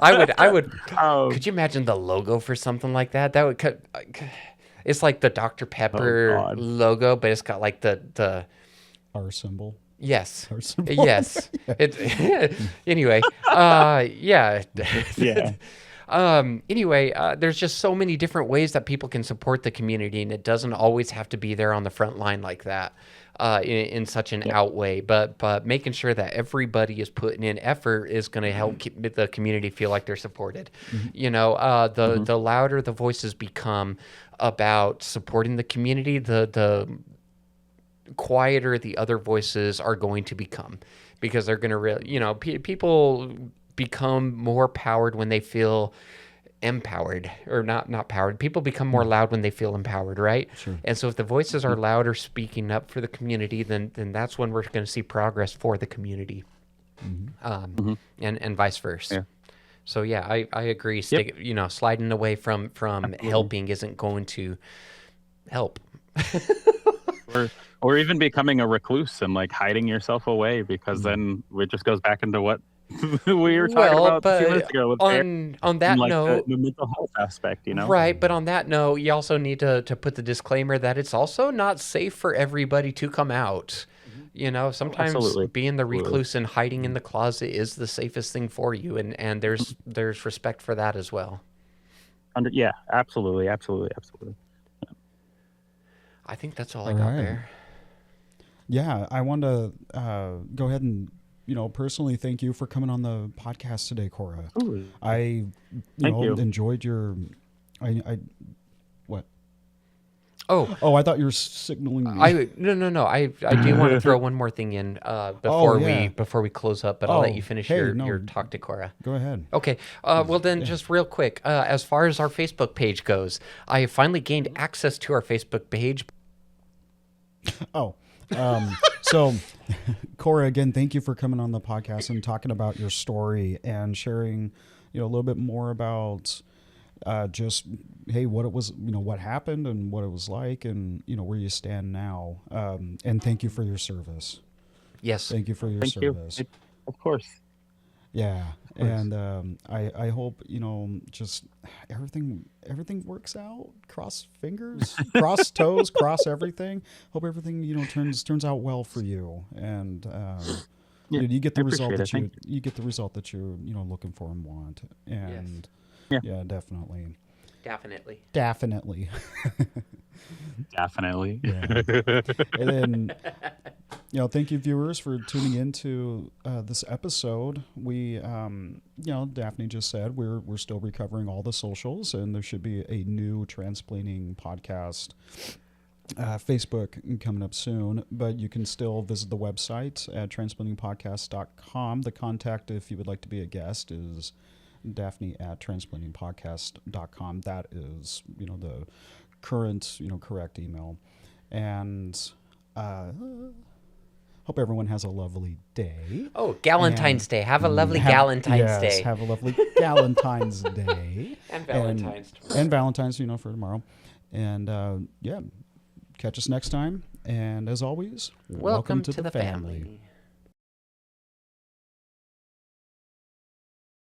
I would. Could you imagine the logo for something like that? That would cut. It's like the Dr. Pepper logo, but it's got like the R symbol. Yes. R symbol. Yes. Anyway, yeah. Anyway, there's just so many different ways that people can support the community, and it doesn't always have to be there on the front line like that, in such an out way. But making sure that everybody is putting in effort is going to help keep the community feel like they're supported. You know, the louder the voices become about supporting the community, the quieter the other voices are going to become, because they're going to really, you know, people become more powered when they feel empowered, or not powered. People become more loud when they feel empowered, right? Sure. And so if the voices are louder speaking up for the community, then that's when we're going to see progress for the community, and vice versa. Yeah. So yeah, I agree. You know, sliding away from helping isn't going to help. or even becoming a recluse and like hiding yourself away, because then it just goes back into what we were talking about a few minutes ago. With on that note, the mental health aspect, you know, right? But on that note, you also need to put the disclaimer that it's also not safe for everybody to come out. You know, sometimes being the recluse and hiding in the closet is the safest thing for you, and there's respect for that as well. Absolutely. I think that's all I got there. Yeah, I want to go ahead and, you know, personally thank you for coming on the podcast today, Corra. Ooh. I enjoyed your what? Oh, I thought you were signaling me. No. I do want to throw one more thing in before we close up, but I'll let you finish your talk to Corra. Go ahead. Okay. Well then, just real quick, as far as our Facebook page goes, I have finally gained access to our Facebook page. So Corra, again, thank you for coming on the podcast and talking about your story and sharing, you know, a little bit more about just, hey, what it was, you know, what happened and what it was like, and, you know, where you stand now. And thank you for your service. Yes. Thank you for your service. Of course. Yeah. And I hope, you know, just everything works out. Cross fingers, cross toes, cross everything. Hope everything, you know, turns out well for you. And you get the result that you get the result that you're, you know, looking for and want. And yeah, definitely. Definitely. Definitely. Definitely. Yeah. And then, thank you, viewers, for tuning into this episode. We, Daphne just said we're still recovering all the socials, and there should be a new Transplaining podcast Facebook coming up soon, but you can still visit the website at transplaitingpodcast.com. The contact, if you would like to be a guest, is Daphne at transplaitingpodcast.com. That is, the current, correct email. And hope everyone has a lovely day. Oh, Galentine's Day. Have a lovely Galentine's Day. Have a lovely Galentine's Day. And Valentine's. And Valentine's, for tomorrow. And, catch us next time. And as always, welcome to the family.